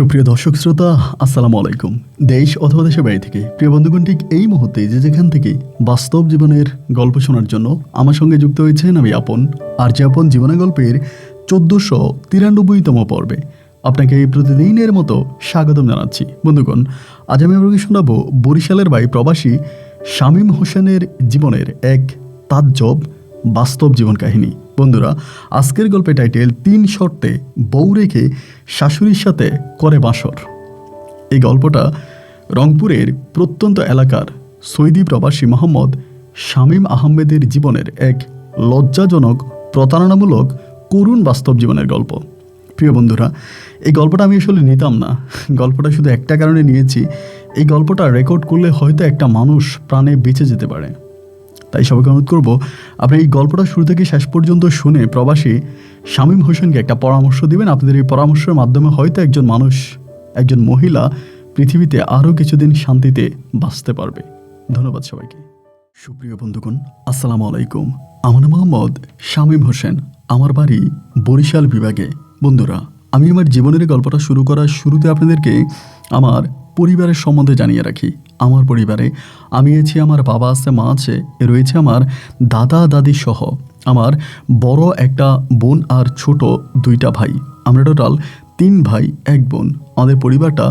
সুপ্রিয় দর্শক শ্রোতা, আসসালামু আলাইকুম। দেশ অথবা দেশের বাইরে থেকে প্রিয় বন্ধুগণ, ঠিক এই মুহূর্তে যে যেখান থেকে বাস্তব জীবনের গল্প শোনার জন্য আমার সঙ্গে যুক্ত হয়েছেন আমি আপন। আর যে আপন জীবনের গল্পের 1493তম পর্বে আপনাকে এই প্রতিদিনের মতো স্বাগতম জানাচ্ছি। বন্ধুগণ, আজ আমি আপনাকে শোনাবো বরিশালের বাই প্রবাসী শামীম হোসেনের জীবনের এক তাজ্জব বাস্তব জীবন কাহিনী। বন্ধুরা, আজকের গল্পের টাইটেল ৩ শর্তে বউ রেখে শাশুড়ির সাথে করে বাসর। এই গল্পটা রংপুরের প্রত্যন্ত এলাকার সৌদি প্রবাসী মোহাম্মদ শামীম আহমেদের জীবনের এক লজ্জাজনক প্রতারণামূলক করুণ বাস্তব জীবনের গল্প। প্রিয় বন্ধুরা, এই গল্পটা আমি আসলে নিতাম না। গল্পটা শুধু একটা কারণে নিয়েছি, এই গল্পটা রেকর্ড করলে হয়তো একটা মানুষ প্রাণে বেঁচে যেতে পারে। তাই সবাইকে অনুরোধ করবো, আপনি এই গল্পটা শুরু থেকে শেষ পর্যন্ত শুনে প্রবাসী শামীম হোসেনকে একটা পরামর্শ দিবেন। আপনাদের এই পরামর্শের মাধ্যমে হয়তো একজন মানুষ, একজন মহিলা পৃথিবীতে আরও কিছুদিন শান্তিতে বাঁচতে পারবে। ধন্যবাদ সবাইকে। সুপ্রিয় বন্ধুগণ, আসসালামু আলাইকুম। আমার নাম মোহাম্মদ শামীম হোসেন, আমার বাড়ি বরিশাল বিভাগে। বন্ধুরা, আমি আমার জীবনের গল্পটা শুরু করার শুরুতে আপনাদেরকে আমার পরিবারের সম্বন্ধে জানিয়ে রাখি। আমার পরিবারে আমি আছি, আমার বাবা আছে, মা আছে, রয়েছে আমার দাদা দাদি সহ আমার বড় একটা বোন আর ছোট 2টা ভাই। আমরা টোটাল 3 ভাই 1 বোন। আমাদের পরিবারটা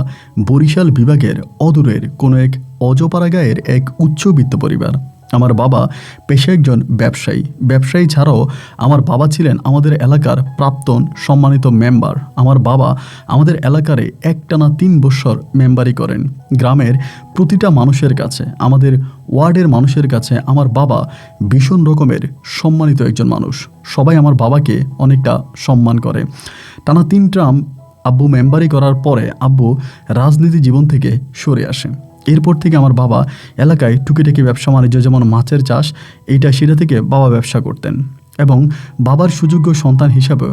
বরিশাল বিভাগের অদূরের কোনো এক অজপাড়া গায়ের এক উচ্চবিত্ত পরিবার। আমার বাবা পেশায় একজন ব্যবসায়ী ছাড়াও আমার বাবা ছিলেন আমাদের এলাকার প্রাক্তন সম্মানিত মেম্বার। আমার বাবা আমাদের এলাকারে একটানা 3 বছর মেম্বারি করেন। গ্রামের প্রতিটা মানুষের কাছে, আমাদের ওয়ার্ডের মানুষের কাছে আমার বাবা ভীষণ রকমের সম্মানিত একজন মানুষ। সবাই আমার বাবাকে অনেকটা সম্মান করে। টানা 3 টার্ম আব্বু মেম্বারি করার পরে আব্বু রাজনীতি জীবন থেকে সরে আসে। এরপর থেকে আমার বাবা এলাকায় টুকিটাকি ব্যবসা বাণিজ্য, যেমন মাছের চাষ, এইটা সেটা থেকে বাবা ব্যবসা করতেন। এবং বাবার সুযোগ্য সন্তান হিসাবে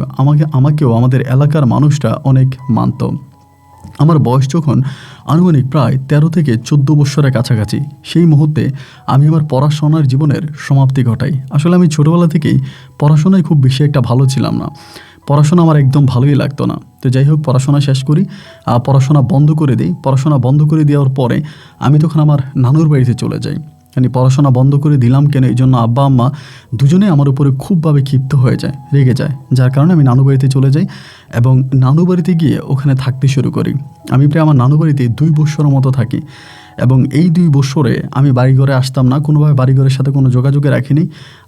আমাকেও আমাদের এলাকার মানুষরা অনেক মানত। আমার বয়স যখন আনুমানিক প্রায় 13 থেকে 14 বছরের কাছাকাছি, সেই মুহূর্তে আমি আমার পড়াশোনার জীবনের সমাপ্তি ঘটাই। আসলে আমি ছোটোবেলা থেকেই পড়াশোনায় খুব বেশি একটা ভালো ছিলাম না। পড়াশোনা আমার একদম ভালোই লাগতো না। তো যাই হোক, পড়াশোনা শেষ করি, পড়াশোনা বন্ধ করে দিই। পড়াশোনা বন্ধ করে দেওয়ার পরে আমি তখন আমার নানুর বাড়িতে চলে যাই। মানে পড়াশোনা বন্ধ করে দিলাম কেন, এই জন্য আব্বা আম্মা দুজনেই আমার উপরে খুবভাবে ক্ষিপ্ত হয়ে যায়, রেগে যায়। যার কারণে আমি নানু বাড়িতে চলে যাই এবং নানু বাড়িতে গিয়ে ওখানে থাকতে শুরু করি। আমি প্রায় আমার নানু বাড়িতে 2 বছরের মতো থাকি এবং এই 2 বছরে আমি বাড়িঘরে আসতাম না, কোনোভাবে বাড়িঘরের সাথে কোনো যোগাযোগে রাখিনি।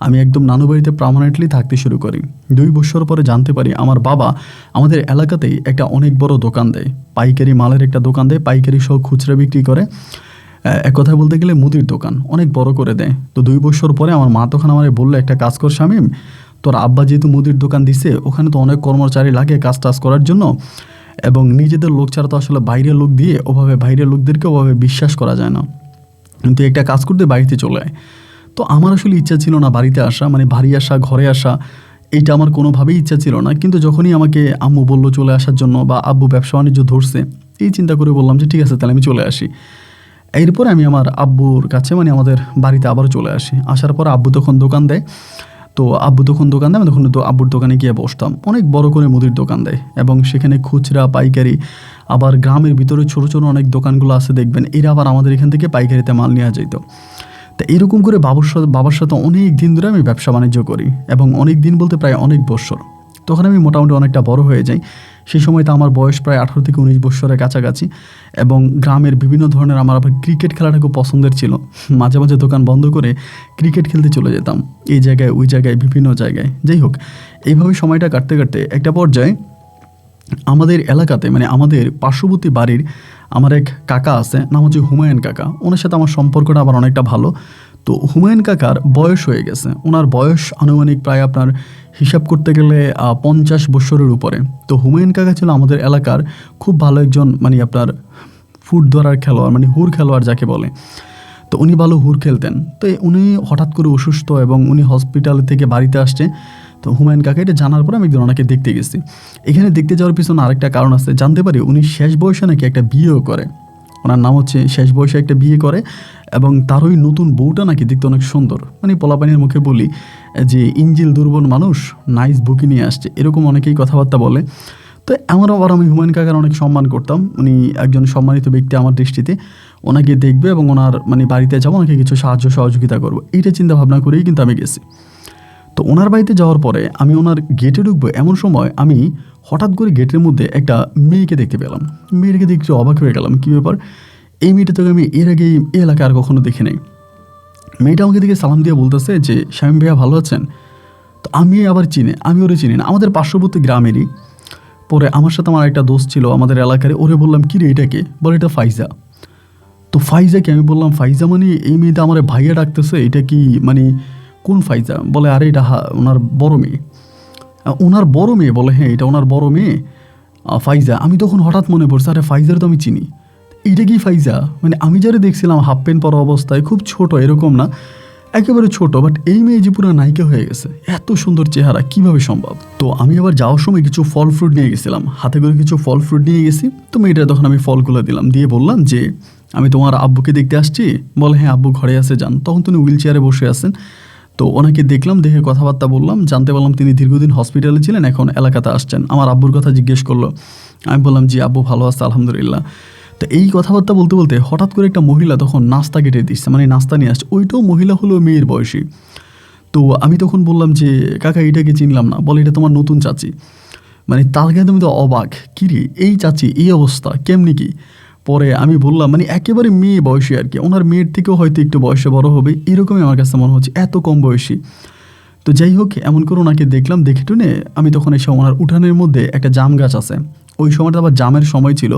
আমি একদম নানু বাড়িতে পার্মানেন্টলি থাকতে শুরু করি। 2 বছর পরে জানতে পারি আমার বাবা আমাদের এলাকাতেই একটা অনেক বড় দোকান দেয়, পাইকারি মালের একটা দোকান দেয়, পাইকারি সহ খুচরা বিক্রি করে। এক কথায় বলতে গেলে মুদির দোকান অনেক বড় করে দেয়। তো 2 বছর পরে আমার মা তখন আমার বললো, একটা কাজ কর শামীম, তোর আব্বা যেহেতু মুদির দোকান দিছে, ওখানে তো অনেক কর্মচারী লাগে কাজ টাজ করার জন্য, এবং নিজেদের লোক ছাড়া তো আসলে বাইরের লোক দিয়ে বাইরের লোকদেরকে ওভাবে বিশ্বাস করা যায় না। কিন্তু একটা কাজ করতে বাড়িতে চলে আয়। তো আমার আসলে ইচ্ছা ছিল না বাড়িতে আসা, মানে বাড়ি আসা, ঘরে আসা, এইটা আমার কোনোভাবেই ইচ্ছা ছিল না। কিন্তু যখনই আমাকে আম্মু বললো চলে আসার জন্য, বা আব্বু ব্যবসা বাণিজ্য ধরছে, এই চিন্তা করে বললাম যে ঠিক আছে, তাহলে আমি চলে আসি। এরপরে আমি আমার আব্বুর কাছে, মানে আমাদের বাড়িতে আবারও চলে আসি। আসার পর আব্বু তখন দোকান দেয়। আমি তখন তো আব্বুর দোকানে গিয়ে বসতাম। অনেক বড় করে মুদির দোকান দেয় এবং সেখানে খুচরা, পাইকারি, আবার গ্রামের ভিতরে ছোটো ছোটো অনেক দোকানগুলো আছে দেখবেন, এরা আবার আমাদের এখান থেকে পাইকারিতে মাল নেওয়া যেত। তা এরকম করে বাবার সাথে অনেক দিন ধরে আমি ব্যবসা বাণিজ্য করি, এবং অনেক দিন বলতে প্রায় অনেক বছর। তখন আমি মোটামুটি অনেকটা বড় হয়ে যাই। সেই সময় তো আমার বয়স প্রায় 18 থেকে 19 বছরের কাছাকাছি। এবং গ্রামের বিভিন্ন ধরনের, আমার আবার ক্রিকেট খেলাটা খুব পছন্দের ছিল। মাঝে মাঝে দোকান বন্ধ করে ক্রিকেট খেলতে চলে যেতাম, এই জায়গায় ওই জায়গায়, বিভিন্ন জায়গায়। যাই হোক, এইভাবে সময়টা কাটতে কাটতে একটা পর্যায়ে আমাদের এলাকাতে, মানে আমাদের পার্শ্ববর্তী বাড়ির আমার এক কাকা আছে, নাম হচ্ছে হুমায়ুন কাকা। ওনার সাথে আমার সম্পর্কটা আবার অনেকটা ভালো। তো হুমায়ুন কাকার বয়স হয়ে গেছে। ওনার বয়স আনুমানিক প্রায় আপনার হিসাব করতে গেলে 50 বছরের উপরে। তো হুমায়ুন কাকা ছিল আমাদের এলাকার খুব ভালো একজন, মানে আপনার ফুট ধরার খেলোয়াড়, মানে হুর খেলোয়াড় যাকে বলে। তো উনি ভালো হুর খেলতেন। তো উনি হঠাৎ করে অসুস্থ এবং উনি হসপিটাল থেকে বাড়িতে আসছে। তো হুমায়ুন কাকা এটা জানার পরে আমি একদিন ওনাকে দেখতে গেছি। এখানে দেখতে যাওয়ার পিছনে আরেকটা কারণ আছে। জানতে পারি উনি শেষ বয়সে নাকি একটা বিয়েও করে। ওনার নাম হচ্ছে, শেষ বয়সে একটা বিয়ে করে, এবং তার ওই নতুন বউটা নাকি দেখতে অনেক সুন্দর। মানে পোলাপানির মুখে বলি যে ইঞ্জিল দুর্বল মানুষ নাইস বুকি নিয়ে আসছে, এরকম অনেকেই কথাবার্তা বলে। তো আমার আবার আমি হুমায়ুন কাকার অনেক সম্মান করতাম, উনি একজন সম্মানিত ব্যক্তি আমার দৃষ্টিতে, ওনাকে দেখবে এবং ওনার মানে বাড়িতে যাবো, ওনাকে কিছু সাহায্য সহযোগিতা করবো, এইটা চিন্তা ভাবনা করেই কিন্তু আমি গেছি। তো ওনার বাড়িতে যাওয়ার পরে আমি ওনার গেটে ঢুকবো এমন সময় আমি হঠাৎ করে গেটের মধ্যে একটা মেয়েকে দেখতে পেলাম। মেয়েটাকে দেখতে অবাক হয়ে গেলাম, কী ব্যাপার, এই মেয়েটা তোকে আমি এর আগে এই এলাকায় আর কখনো দেখি নাই। মেয়েটা আমাকে দেখে সালাম দিয়ে বলতেছে যে শামীম ভাইয়া ভালো আছেন। তো আমি আবার আমি ওরে চিনি না, আমাদের পার্শ্ববর্তী গ্রামেরই। পরে আমার সাথে আমার একটা দোস্ত ছিল আমাদের এলাকারে, ওরে বললাম কী রে এটাকে, বলে এটা ফাইজা। তো ফাইজাকে আমি বললাম ফাইজা মানে এই মেয়েটা আমার ভাইয়া ডাকতেছে, এটা কি মানে কোন ফাইজা? বলে আরে এটা ওনার বড় মেয়ে। ওনার বড় মেয়ে? বলে হ্যাঁ এটা ওনার বড় মেয়ে ফাইজা। আমি তখন হঠাৎ মনে পড়ছে আরে ফাইজার তো আমি চিনি, এইটা কি ফাইজা? মানে আমি যারা দেখছিলাম হাফ প্যান্ট পরা অবস্থায়, খুব ছোট এরকম না, একেবারে ছোট, বাট এই মেয়ে যে পুরো নায়িকা হয়ে গেছে, এত সুন্দর চেহারা, কিভাবে সম্ভব? তো আমি আবার যাওয়ার সময় কিছু ফল ফ্রুট নিয়ে গেছিলাম, হাতে করে কিছু ফল ফ্রুট নিয়ে গেছি। তো মেয়েটা তখন আমি ফলগুলো দিলাম, দিয়ে বললাম যে আমি তোমার আব্বুকে দেখতে আসছি। বলে হ্যাঁ আব্বু ঘরে আছে যান। তখন তিনি হুইল চেয়ারে বসে আছেন। তো ওনাকে দেখলাম, দেখে কথাবার্তা বললাম, জানতে পারলাম তিনি দীর্ঘদিন হসপিটালে ছিলেন, এখন এলাকাতে আসছেন। আমার আব্বুর কথা জিজ্ঞেস করলো, আমি বললাম জি আব্বু ভালো আছে আলহামদুলিল্লাহ। তো এই কথাবার্তা বলতে বলতে হঠাৎ করে একটা মহিলা তখন নাস্তা কেটে দিচ্ছে, মানে নাস্তা নিয়ে আসছে, ওইটাও মহিলা হলো মেয়ের বয়সী। তো আমি তখন বললাম যে কাকা এটাকে চিনলাম না। বলে এটা তোমার নতুন চাচি। মানে তার কাছে তুমি তো অবাক, কিরে এই চাচি এই অবস্থা কেমনি কি? পরে আমি বললাম মানে একেবারে মেয়ে বয়সী আর কি, ওনার মেয়ের থেকেও হয়তো একটু বয়সে বড় হবে, এরকমই আমার কাছে মনে হচ্ছে, এত কম বয়সী। তো যাই হোক এমন করে ওনাকে দেখলাম, দেখে টুনে আমি তখন এসে ওনার উঠানের মধ্যে একটা জাম গাছ আছে, ওই সময়টা আবার জামের সময় ছিল।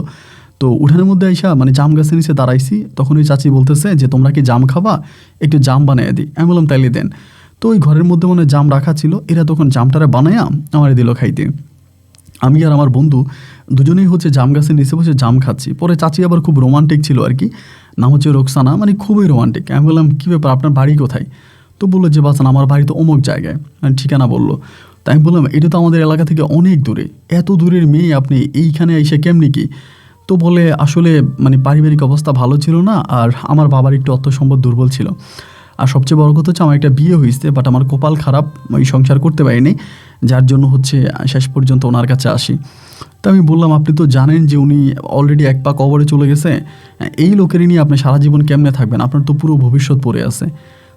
তো উঠানের মধ্যে আইসা মানে জাম গাছের নিচে দাঁড়াইছি, তখন ওই চাচি বলতেছে যে তোমরা কি জাম খাবা, একটু জাম বানিয়ে দিই। আমি বললাম তাইলে দেন। তো ওই ঘরের মধ্যে মানে জাম রাখা ছিল, এরা তখন জামটারে বানায়া আমার দিল খাইতে। আমি আর আমার বন্ধু দুজনেই হচ্ছে জাম গাছের নিচে বসে জাম খাচ্ছি। পরে চাচি আবার খুব রোমান্টিক ছিল আর কি, নাম হচ্ছে রোকসানা, মানে খুবই রোমান্টিক। আমি বললাম কী ব্যাপার আপনার বাড়ি কোথায়? তো বললো যে বাসান আমার বাড়ি তো অমুক জায়গায়, মানে ঠিকানা বললো। তাই আমি বললাম এটা তো আমাদের এলাকা থেকে অনেক দূরে, এত দূরের মেয়ে আপনি এইখানে এসে কেমনি কি? তো বলে আসলে মানে পারিবারিক অবস্থা ভালো ছিল না, আর আমার বাবার একটু অর্থ সম্পদ দুর্বল ছিল, আর সবচেয়ে বড় কথা হচ্ছে আমার একটা বিয়ে হয়েছে, বাট আমার কপাল খারাপ, ওই সংসার করতে পারিনি, যার জন্য হচ্ছে শেষ পর্যন্ত ওনার কাছে আসি। তো আমি বললাম আপনি তো জানেন যে উনি অলরেডি এক পা কবরে চলে গেছে, এই লোকেরই নিয়ে আপনি সারা জীবন কেমনে থাকবেন, আপনার তো পুরো ভবিষ্যৎ পড়ে আছে।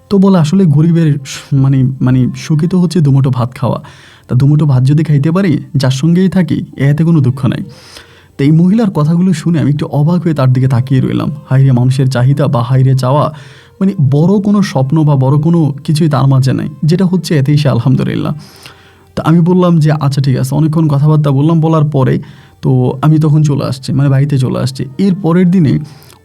তো বলে আসলে গরিবের মানে মানে সুখী তো হচ্ছে দুমুঠো ভাত খাওয়া, তা দুমুঠো ভাত যদি খাইতে পারি, যার সঙ্গেই থাকি, এতে কোনো দুঃখ নাই। তো এই মহিলার কথাগুলো শুনে আমি একটু অবাক হয়ে তার দিকে তাকিয়ে রইলাম। হাইরে মানুষের চাহিদা বা হাইরে চাওয়া, মানে বড় কোনো স্বপ্ন বা বড় কোনো কিছুই তার মাঝে নাই, যেটা হচ্ছে এতেই সে আলহামদুলিল্লাহ। তা আমি বললাম যে আচ্ছা ঠিক আছে, অনেকক্ষণ কথাবার্তা বললাম, বলার পরে তো আমি তখন চলে আসছি, মানে বাড়িতে চলে আসছি। এর পরের দিনে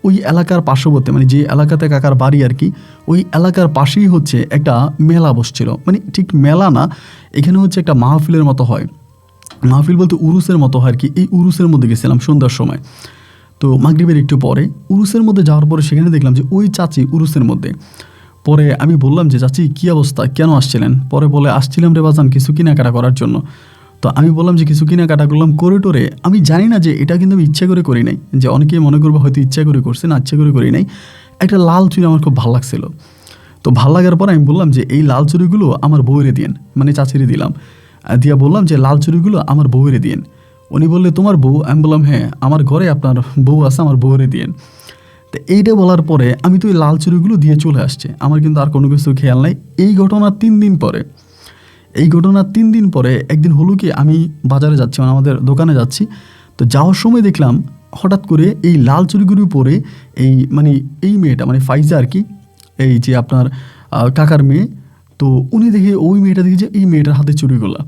ওই এলাকার পার্শ্ববর্তী, মানে যে এলাকাতে কাকার বাড়ি আর কি, ওই এলাকার পাশেই হচ্ছে একটা মেলা বসছিল, মানে ঠিক মেলা না, এখানে হচ্ছে একটা মাহফিলের মতো হয়, মাহফিল বলতে উরুসের মতো হয় আর কি। এই উরুসের মধ্যে গেছিলাম সন্ধ্যার সময়। তো মাগরিবের একটু পরে উরুসের মধ্যে যাওয়ার পরে সেখানে দেখলাম যে ওই চাচি উরুসের মধ্যে। পরে আমি বললাম যে চাচি কী অবস্থা, কেন আসছিলেন? পরে বলে আসছিলাম রে বাজান কিছু কেনাকাটা করার জন্য। তো আমি বললাম যে কিছু কেনাকাটা করলাম করে টোরে, আমি জানি না যে এটা কিন্তু আমি ইচ্ছে করে করি নাই, যে অনেকেই মনে করবো হয়তো ইচ্ছা করে করছে, না ইচ্ছে করে করি নাই। একটা লাল চুড়ি আমার খুব ভালো লাগছিল। তো ভালো লাগার পর আমি বললাম যে এই লাল চুড়িগুলো আমার বউরে দিয়েন, মানে চাচিরে দিলাম, দিয়া বললাম যে লাল চুড়িগুলো আমার বউরে দিয়েন। উনি বললে তোমার বউ? আমি বললাম হ্যাঁ আমার ঘরে আপনার বউ আছে, আমার বউরে দিয়েন। তো এইটা বলার পরে আমি তো ওই লাল চুড়িগুলো দিয়ে চলে আসছে, আমার কিন্তু আর কোনো কিছু খেয়াল নাই। এই ঘটনার 3 দিন পরে একদিন হলো কি আমি বাজারে যাচ্ছি, মানে আমাদের দোকানে যাচ্ছি। তো যাওয়ার সময় দেখলাম হঠাৎ করে এই লাল চুড়িগুলো পরে এই মানে এই মেয়েটা, মানে ফাইজা আর কি, এই যে আপনার কাকার মেয়ে, তো উনি দেখে ওই মেয়েটা দেখে যে এই মেয়েটার হাতে চুড়িগুলা।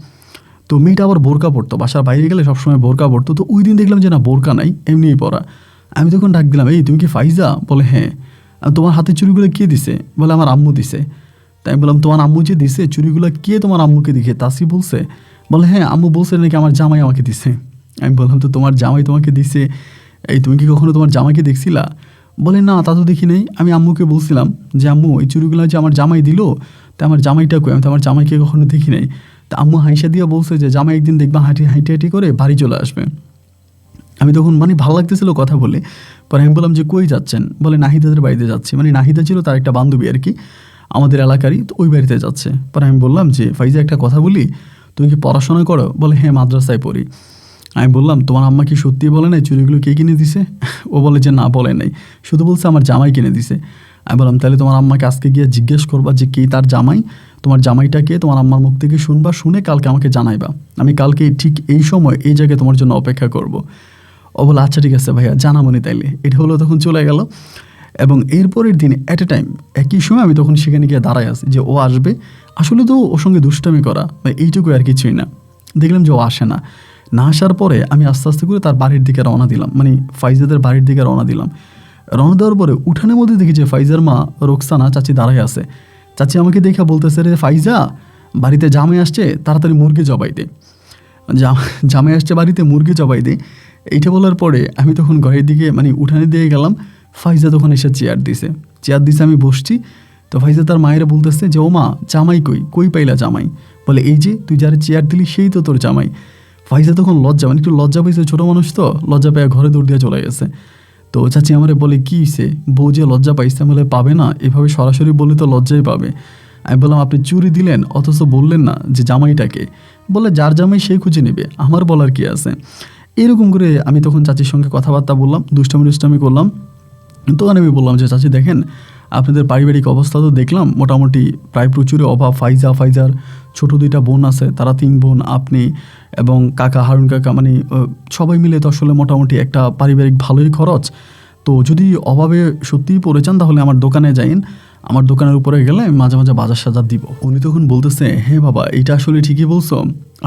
তো মেয়েটা আবার বোরকা পরতো, বাসার বাইরে গেলে সবসময় বোরকা পরতো। তো ওই দিন দেখলাম যে না বোরকা নাই, এমনিই পরা। আমি তখন ডাক দিলাম এই তুমি কি ফাইজা? বলে হ্যাঁ। তোমার হাতে চুড়িগুলো কে দিছে? বলে আমার আম্মু দিছে। তাই আমি বললাম তোমার আম্মু যে দিছে চুড়িগুলো, কে তোমার আম্মুকে দিকে? তাসি বলছে? বলে হ্যাঁ আম্মু বলছে নাকি আমার জামাই আমাকে দিছে। আমি বললাম তো তোমার জামাই তোমাকে দিছে, এই তুমি কি কখনো তোমার জামাইকে দেখছিলা? বলে না তা তো দেখি নাই। আমি আম্মুকে বলছিলাম যে আম্মু এই চুড়িগুলো যে আমার জামাই দিল, তা আমার জামাইটা কই? আমি তো আমার জামাইকে কখনো দেখি নাই। তা আম্মু হাইসা দিয়া বলছে যে জামাই একদিন দেখবা হাঁটি করে বাড়ি চলে আসবে। আমি তখন মানে ভালো লাগতেছিল কথা বলে। পরে আমি বললাম যে কই যাচ্ছেন? বলে নাহিদাদের বাড়িতে যাচ্ছি, মানে নাহিদা ছিল তার একটা বান্ধবী আর কি আমাদের এলাকারই, তো ওই বাড়িতে যাচ্ছে। পরে আমি বললাম যে ফাইজা একটা কথা বলি, তুমি কি পড়াশোনা করো? বলে হ্যাঁ মাদ্রাসায় পড়ি। আমি বললাম, তোমার আম্মা কি সত্যি বলে নাই চুড়িগুলো কে কিনে দিছে? ও বলে যে না, বলে নাই, শুধু বলছে আমার জামাই কিনে দিছে। আমি বললাম, তাহলে তোমার আম্মাকে আজকে গিয়ে জিজ্ঞেস করবা যে কে তার জামাই, তোমার জামাইটা কে, তোমার আম্মার মুখ থেকে শুনবা, শুনে কালকে আমাকে জানাইবা। আমি কালকে ঠিক এই সময় এই জায়গায় তোমার জন্য অপেক্ষা করব। ও বলে আচ্ছা ঠিক আছে ভাইয়া, জানামনি তাইলে। এটা হলো, তখন চলে গেল। এবং এরপরের দিন অ্যাট এ টাইম একই সময় আমি তখন সেখানে গিয়ে দাঁড়ায় আছি যে ও আসবে। আসলে তো ওর সঙ্গে দুষ্টামি করা বা এইটুকু আর কিছুই না। দেখলাম যে ও আসে না। না আসার পরে আমি আস্তে আস্তে করে তার বাড়ির দিকে রওনা দিলাম, মানে ফাইজাদের বাড়ির দিকে রওনা দিলাম। রওনা দেওয়ার পরে উঠানের মধ্যে দেখি যে ফাইজার মা রোকসানা চাচি দাঁড়ায় আছে। চাচি আমাকে দেখা বলতেছে, রে ফাইজা, বাড়িতে জামাই আসছে, তাড়াতাড়ি মুরগি জবাই দে। জামাই আসছে বাড়িতে, মুরগি জবাই দে। এইটা বলার পরে আমি তখন ঘরের দিকে, মানে উঠানে দিয়ে গেলাম। ফাইজা তখন এসে চেয়ার দিছে, আমি বসছি। তো ফাইজা তার মায়েরা বলতেছে যে ও মা, জামাই কই পাইলা জামাই? বলে এই যে তুই যারা চেয়ার দিলি সেই তো তোর জামাই। ফাইজা তখন লজ্জা, মানে একটু লজ্জা পাইছে, ছোটো মানুষ তো, লজ্জা পেয়ে ঘরে দৌড় দিয়ে চলে গেছে। তো চাচি আমারে বলে কি হইছে, বউ যে লজ্জা পাইছে? বলে পাবে না, এভাবে সরাসরি বললে তো লজ্জাই পাবে। আমি বললাম আপনি চুরি দিলেন অথচ বললেন না যে জামাইটাকে। বলে যার জামাই সেই খুঁজে নেবে, আমার বলার কি আছে। এরকম করে আমি তখন চাচির সঙ্গে কথাবার্তা বললাম, দুষ্টামি করলাম। তখন আমি বললাম যে চাচি দেখেন, আপনাদের পারিবারিক অবস্থা তো দেখলাম মোটামুটি প্রায় প্রচুরই অভাব। ফাইজার ছোটো 2টা বোন আছে, তারা 3 বোন, আপনি এবং কাকা হারুন কাকা, মানে সবাই মিলে তো আসলে মোটামুটি একটা পারিবারিক ভালোই খরচ। তো যদি অভাবে সত্যিই পড়ে চান তাহলে আমার দোকানে যাইন, আমার দোকানের উপরে গেলে মাঝে মাঝে বাজার সাজার দিব। উনি তখন বলতেছে, হ্যাঁ বাবা, এটা আসলে ঠিকই বলছো,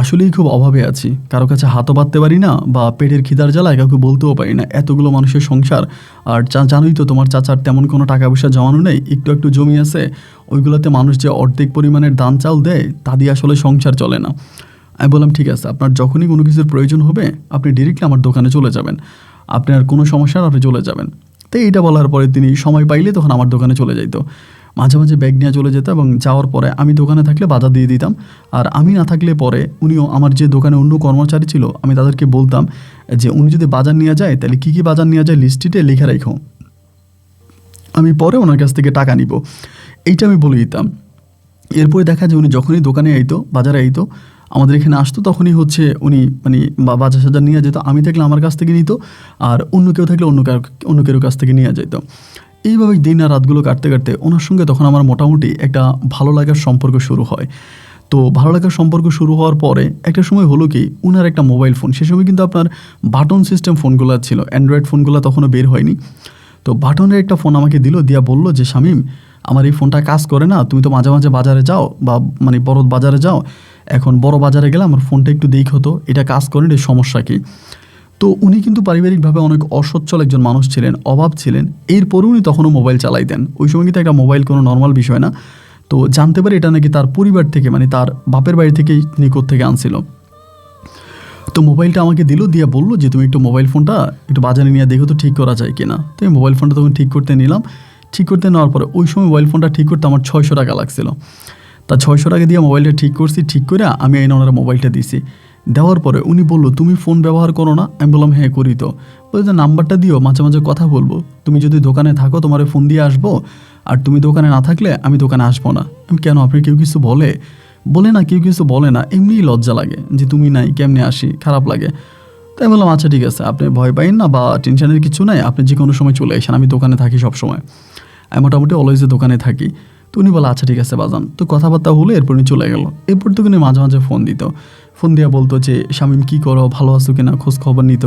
আসলেই খুব অভাবে আছি, কারো কাছে হাতও বাঁধতে পারি না, বা পেটের খিদার জ্বালায় কাউকে বলতেও পারি না, এতগুলো মানুষের সংসার। আর জানোই তো তোমার চাচার তেমন কোনো টাকা পয়সা জমানো নেই, একটু জমি আছে, ওইগুলোতে মানুষ যে অর্ধেক পরিমাণের ধান চাল দেয় তা দিয়ে আসলে সংসার চলে না। আমি বললাম ঠিক আছে, আপনার যখনই কোনো কিছুর প্রয়োজন হবে আপনি ডিরেক্টলি আমার দোকানে চলে যাবেন, আপনার কোনো সমস্যা আপনি চলে যাবেন। তো এইটা বলার পরে তিনি সময় পাইলে তখন আমার দোকানে চলে যাইতো, মাঝে মাঝে ব্যাগ নিয়ে চলে যেত, এবং যাওয়ার পরে আমি দোকানে থাকলে বাজার দিয়ে দিতাম। আর আমি না থাকলে পরে উনিও, আমার যে দোকানে অন্য কর্মচারী ছিল, আমি তাদেরকে বলতাম যে উনি যদি বাজার নিয়ে যায় তাহলে কী কী বাজার নিয়ে যায় লিস্টিতে লিখে রাখো, আমি পরে ওনার কাছ থেকে টাকা নিব, এইটা আমি বলে দিতাম। এরপরে দেখা যায় উনি যখনই দোকানে আইতো, বাজারে আইতো, আমাদের এখানে আসতো, তখনই হচ্ছে উনি মানে বাজার সাজার নিয়ে যেত। আমি থাকলে আমার কাছ থেকে নিত, আর অন্য কেউ থাকলে অন্য কেউ কাছ থেকে নিয়ে যেত। এইভাবে দিন আর রাতগুলো কাটতে কাটতে ওনার সঙ্গে তখন আমার মোটামুটি একটা ভালো লাগার সম্পর্ক শুরু হয়। তো ভালো লাগার সম্পর্ক শুরু হওয়ার পরে একটা সময় হলো কি, উনার একটা মোবাইল ফোন, সে সময় কিন্তু আপনার বাটন সিস্টেম ফোনগুলো ছিল, অ্যান্ড্রয়েড ফোনগুলো তখনও বের হয়নি। তো বাটনের একটা ফোন আমাকে দিয়া বললো যে শামীম, আমার এই ফোনটা কাজ করে না, তুমি তো মাঝে মাঝে বাজারে যাও, বা মানে বড় বাজারে যাও, এখন বড় বাজারে গেলে আমার ফোনটা একটু দেখো তো, এটা কাজ করেন, এর সমস্যা কী। তো উনি কিন্তু পারিবারিকভাবে অনেক অসচ্ছল একজন মানুষ ছিলেন, অভাব ছিলেন, এরপরও উনি তখনও মোবাইল চালাইতেন। ওই সময় কিন্তু একটা মোবাইল কোনো নর্মাল বিষয় না। তো জানতে পারি এটা নাকি তার পরিবার থেকে, মানে তার বাপের বাড়ি থেকেই নিকট থেকে আনছিল। তো মোবাইলটা আমাকে দিয়ে বললো যে তুমি একটু মোবাইল ফোনটা একটু বাজারে নিয়ে দেখো তো ঠিক করা যায় কিনা। তো আমি মোবাইল ফোনটা তখন ঠিক করতে নিলাম। ঠিক করতে নেওয়ার পরে ওই সময় মোবাইল ফোনটা ঠিক করতে আমার 600 টাকা লাগছিল। তা 600 টাকা দিয়ে মোবাইলটা ঠিক করছি, ঠিক করে আমি এনে ওনারা মোবাইলটা দিছি। দেওয়ার পরে উনি বললো তুমি ফোন ব্যবহার করো না? আমি বললাম হ্যাঁ করি। তো বলে যে নাম্বারটা দিও, মাঝে মাঝে কথা বলবো, তুমি যদি দোকানে থাকো তোমার ফোন দিয়ে আসবো, আর তুমি দোকানে না থাকলে আমি দোকানে আসবো না। আমি কেন, আপনি কেউ কিছু বলে না, কেউ কিছু বলে না, এমনিই লজ্জা লাগে যে তুমি নাই, কেমনে আসি, খারাপ লাগে। তাই বললাম আচ্ছা ঠিক আছে, আপনি ভয় পাইন না বা টেনশনের কিছু নাই, আপনি যে কোনো সময় চলে আসেন, আমি দোকানে থাকি সব সময়, আমি মোটামুটি অলওয়েজ দোকানে থাকি। তো উনি বলে আচ্ছা ঠিক আছে বাজান। তো কথাবার্তা হলো, এরপর উনি চলে গেল। এরপর তো উনি মাঝে মাঝে ফোন দিত, ফোন দিয়ে বলতো যে শামীম কী করো, ভালো আছো কিনা, খোঁজ খবর নিত।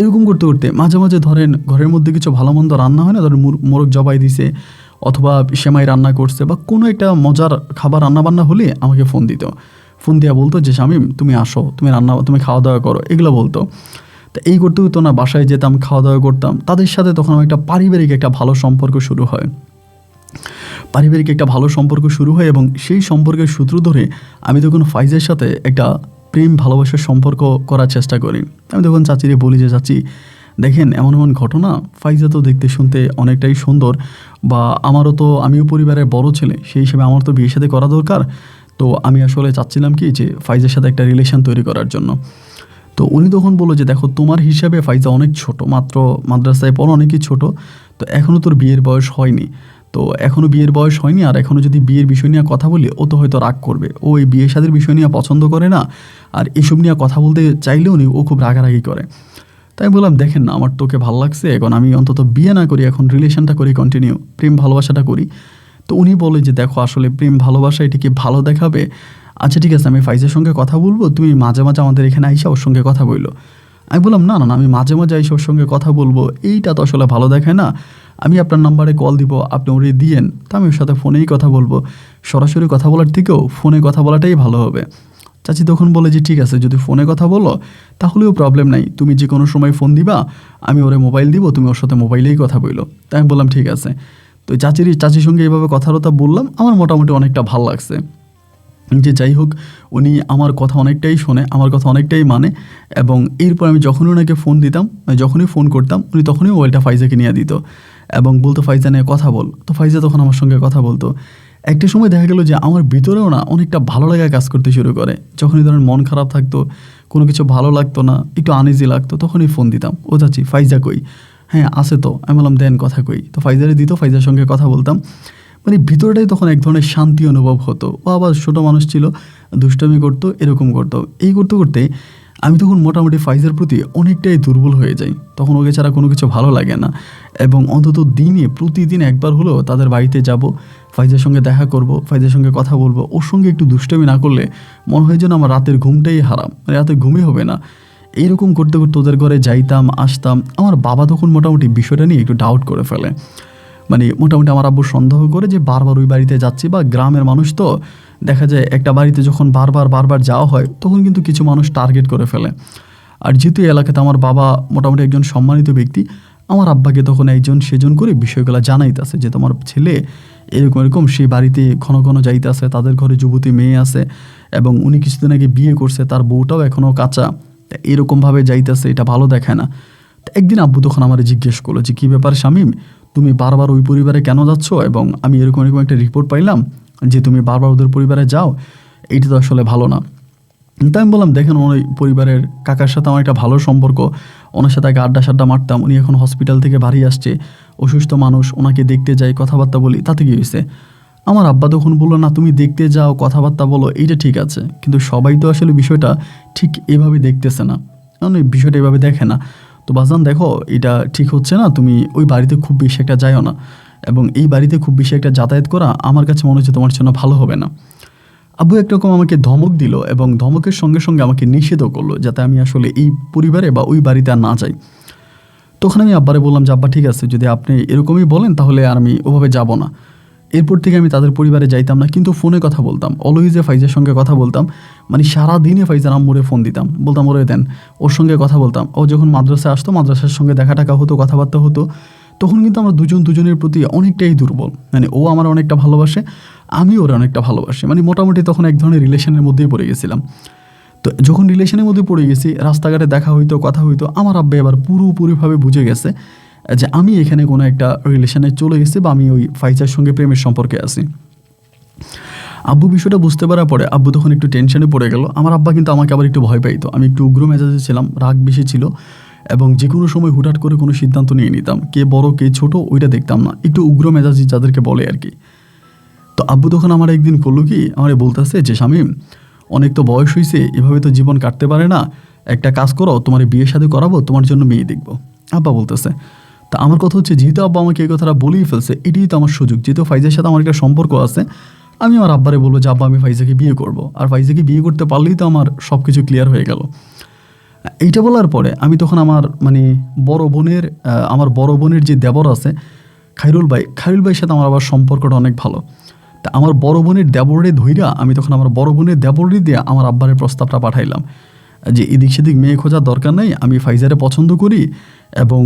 এরকম করতে করতে মাঝে মাঝে ধরেন ঘরের মধ্যে কিছু ভালো মন্দ রান্না হয় না, ধরেন মোরগ জবাই দিছে অথবা সেমাই রান্না করছে বা কোনো একটা মজার খাবার রান্না বান্না হলে আমাকে ফোন দিত। ফোন দিয়ে বলতো যে শামীম তুমি আসো, তুমি খাওয়া দাওয়া করো, এগুলো বলতো। তো এই করতে হতো না, বাসায় যেতাম, খাওয়া দাওয়া করতাম তাদের সাথে, তখন আমার একটা পারিবারিক একটা ভালো সম্পর্ক শুরু হয়। এবং সেই সম্পর্কের সূত্র ধরে আমি তখন ফাইজের সাথে একটা প্রেম ভালোবাসার সম্পর্ক করার চেষ্টা করি। আমি তখন চাচিরে বলি যে চাচি দেখেন এমন এমন ঘটনা, ফাইজা তো দেখতে শুনতে অনেকটাই সুন্দর, বা আমিও পরিবারের বড় ছেলে, সেই হিসেবে আমার তো বিয়ের সাথে করা দরকার। তো আমি আসলে চাচ্ছিলাম কি যে ফাইজের সাথে একটা রিলেশন তৈরি করার জন্য। তো উনি তখন বললো যে দেখো তোমার হিসাবে ফাইজা অনেক ছোট, মাত্র মাদ্রাসায় পড়ো, অনেকই ছোট, তো এখনও তোর বিয়ের বয়স হয়নি, তো এখনও বিয়ের বয়স হয়নি, আর এখনও যদি বিয়ের বিষয় নিয়ে কথা বলি ও তো হয়তো রাগ করবে, ও এই বিয়ে শাদীর বিষয় নিয়ে পছন্দ করে না, আর এসব নিয়ে কথা বলতে চাইলেও নি ও খুব রাগারাগি করে। তাই বললাম দেখেন না, আমার তোকে ভালো লাগছে, এখন আমি অন্তত বিয়ে না করি, এখন রিলেশনটা করি কন্টিনিউ, প্রেম ভালোবাসাটা করি। তো উনি বলে যে দেখো আসলে প্রেম ভালোবাসা এটিকে ভালো দেখাবে, আচ্ছা ঠিক আছে আমি ফাইজের সঙ্গে কথা বলবো, তুমি মাঝে মাঝে আমাদের এখানে আইসা ওর সঙ্গে কথা বললো। আমি বললাম না না না, আমি মাঝে মাঝে আইসা ওর সঙ্গে কথা বলবো, এইটা তো আসলে ভালো দেখায় না, আমি আপনার নাম্বারে কল দিব, আপনি ওরে দিয়েন, তো আমি ওর সাথে ফোনেই কথা বলবো, সরাসরি কথা বলার থেকেও ফোনে কথা বলাটাই ভালো হবে। চাচি তখন বলে যে ঠিক আছে, যদি ফোনে কথা বলো তাহলেও প্রবলেম নাই, তুমি যে কোনো সময় ফোন দিবা, আমি ওরে মোবাইল দিব, তুমি ওর সাথে মোবাইলেই কথা বললো। তাই আমি বললাম ঠিক আছে। তো চাচির সঙ্গে এইভাবে কথাবার্তা বললাম, আমার মোটামুটি অনেকটা ভালো লাগছে যে যাই হোক উনি আমার কথা অনেকটাই শোনে, আমার কথা অনেকটাই মানে। এবং এরপর আমি যখনই ওনাকে ফোন দিতাম, যখনই ফোন করতাম, উনি তখনই মোবাইলটা ফাইজাকে নিয়ে দিত এবং বলতো ফাইজা নিয়ে কথা বল। তো ফাইজা তখন আমার সঙ্গে কথা বলতো। একটা সময় দেখা গেল যে আমার ভিতরেও না অনেকটা ভালো লাগা কাজ করতে শুরু করে, যখনই ধরেন মন খারাপ থাকতো, কোনো কিছু ভালো লাগতো না, একটু আনইজি লাগতো, তখনই ফোন দিতাম, ও চাচি ফাইজা কই, হ্যাঁ আসে তো, আমি বললাম দেন কথা কই, তো ফাইজারে দিত, ফাইজার সঙ্গে কথা বলতাম। মানে ভিতরটাই তখন এক ধরনের শান্তি অনুভব হতো। ও আবার ছোটো মানুষ ছিল, দুষ্টামি করতো, এরকম করতো, এই করতে করতে আমি তখন মোটামুটি ফাইজের প্রতি অনেকটাই দুর্বল হয়ে যাই। তখন ওকে ছাড়া কোনো কিছু ভালো লাগে না, এবং অন্তত প্রতিদিন একবার হলেও তাদের বাড়িতে যাব, ফাইজের সঙ্গে দেখা করব, ফাইজের সঙ্গে কথা বলবো, ওর সঙ্গে একটু দুষ্টামি না করলে মনে হয় যেন আমার রাতের ঘুমটাই হারাম, মানে রাতে ঘুমই হবে না। এইরকম করতে করতে ওদের ঘরে যাইতাম আসতাম। আমার বাবা তখন মোটামুটি বিষয়টা নিয়ে একটু ডাউট করে ফেলে, মানে মোটামুটি আমার আব্বু সন্দেহ করে যে বারবার ওই বাড়িতে যাচ্ছি, বা গ্রামের মানুষ তো দেখা যায় একটা বাড়িতে যখন বারবার যাওয়া হয় তখন কিন্তু কিছু মানুষ টার্গেট করে ফেলে। আর যেহেতু এই এলাকাতে আমার বাবা মোটামুটি একজন সম্মানিত ব্যক্তি, আমার আব্বাকে তখন একজন সেজন করে বিষয়গুলো জানাইতেছে যে তোমার ছেলে এরকম সেই বাড়িতে ঘন ঘন যাইতেছে, তাদের ঘরে যুবতী মেয়ে আছে, এবং উনি কিছুদিন আগে বিয়ে করছে, তার বউটাও এখনও কাঁচা, এরকমভাবে যাইতেছে, এটা ভালো দেখায় না। একদিন আব্বু তখন আমার জিজ্ঞেস করলো যে কী ব্যাপার শামীম, তুমি বারবার ওই পরিবারে কেন যাচ্ছ, এবং আমি এরকম একটা রিপোর্ট পাইলাম যে তুমি বারবার ওদের পরিবারে যাও, এইটা তো আসলে ভালো না। তাই আমি বললাম দেখেন, ওই পরিবারের কাকার সাথে আমার একটা ভালো সম্পর্ক, ওনার সাথে আগে আড্ডা মারতাম, উনি এখন হসপিটাল থেকে বাড়ি আসছে, অসুস্থ মানুষ, ওনাকে দেখতে যাই, কথাবার্তা বলি, তাতে কী হয়েছে? আমার আব্বা তখন বললো না তুমি দেখতে যাও, কথাবার্তা বলো, এইটা ঠিক আছে, কিন্তু সবাই তো আসলে বিষয়টা ঠিক এভাবে দেখতেছে না, কারণ এই বিষয়টা এভাবে দেখে না। তো বাজান দেখো এটা ঠিক হচ্ছে না, তুমি ওই বাড়িতে খুব বেশি একটা যাইও না, এবং এই বাড়িতে খুব বেশি একটা যাতায়াত করা আমার কাছে মনে হচ্ছে তোমার জন্য ভালো হবে না। আব্বু একরকম আমাকে ধমক দিল, এবং ধমকের সঙ্গে সঙ্গে আমাকে নিষেধও করলো যাতে আমি আসলে এই পরিবারে বা ওই বাড়িতে আর না যাই। তখন আমি আব্বারে বললাম যে আব্বা ঠিক আছে, যদি আপনি এরকমই বলেন তাহলে আর আমি ওভাবে যাব না। এরপর থেকে আমি তাদের পরিবারে যাইতাম না, কিন্তু ফোনে কথা বলতাম, অলওয়েজে ফাইজের সঙ্গে কথা বলতাম, মানে সারাদিনে ফাইজার আম্মুরে ফোন দিতাম, বলতাম ওরে দেন, ওর সঙ্গে কথা বলতাম। ও যখন মাদ্রাসায় আসতো, মাদ্রাসার সঙ্গে দেখা টাকা হতো, কথাবার্তা হতো, তখন কিন্তু আমরা দুজনের প্রতি অনেকটাই দুর্বল, মানে ও আমার অনেকটা ভালোবাসে, আমি ওরা অনেকটা ভালোবাসি, মানে মোটামুটি তখন এক ধরনের রিলেশনের মধ্যেই পড়ে গেছিলাম। তো যখন রিলেশনের মধ্যে পড়ে গেছি, রাস্তাঘাটে দেখা হইতো, কথা হইতো, আমার আব্বা এবার পুরোপুরিভাবে বুঝে গেছে যে আমি এখানে কোনো একটা রিলেশনে চলে গেছি, বা আমি ওই ফাইজার সঙ্গে প্রেমের সম্পর্কে আছি। আব্বু বিষয়টা বুঝতে পারার পরে আব্বু তখন একটু টেনশনে পড়ে গেল। আমার আব্বা কিন্তু আমাকে আবার একটু ভয় পাইতো, আমি একটু উগ্র মেজাজে ছিলাম, রাগ বেশি ছিল, এবং যে কোনো সময় হুটহাট করে কোনো সিদ্ধান্ত নিয়ে নিতাম, কে বড় কে ছোট ওইটা দেখতাম না, একটু উগ্র মেজাজি যাদেরকে বলে আর কি। তো আব্বু তখন আমার একদিন করলো কি, আমার বলতেছে যে শামীম অনেক তো বয়স হয়েছে, এভাবে তো জীবন কাটতে পারে না, একটা কাজ করো, তোমার বিয়ে শাদী করাবো, তোমার জন্য মেয়ে দেখবো। আব্বা বলতেছে, তা আমার কথা হচ্ছে যেহেতু আব্বা আমাকে এই কথাটা বলেই ফেলছে, এটাই তো আমার সুযোগ, যেহেতু ফাইজার সাথে আমার একটা সম্পর্ক আছে, আমি আমার আব্বারে বলবো যে আব্বা আমি ফাইজাকে বিয়ে করব, আর ফাইজাকে বিয়ে করতে পারলেই তো আমার সব কিছু ক্লিয়ার হয়ে গেল। এইটা বলার পরে আমি তখন আমার বড় বোনের যে দেবর আছে খাইরুল ভাইয়ের সাথে আমার আবার সম্পর্কটা অনেক ভালো। তা আমার বড় বোনের দেবরে ধইরা আমি তখন আমার বড় বোনের দেবরে দিয়ে আমার আব্বারের প্রস্তাবটা পাঠাইলাম যে এদিক সেদিক মেয়ে খোঁজার দরকার নাই, আমি ফাইজারে পছন্দ করি, এবং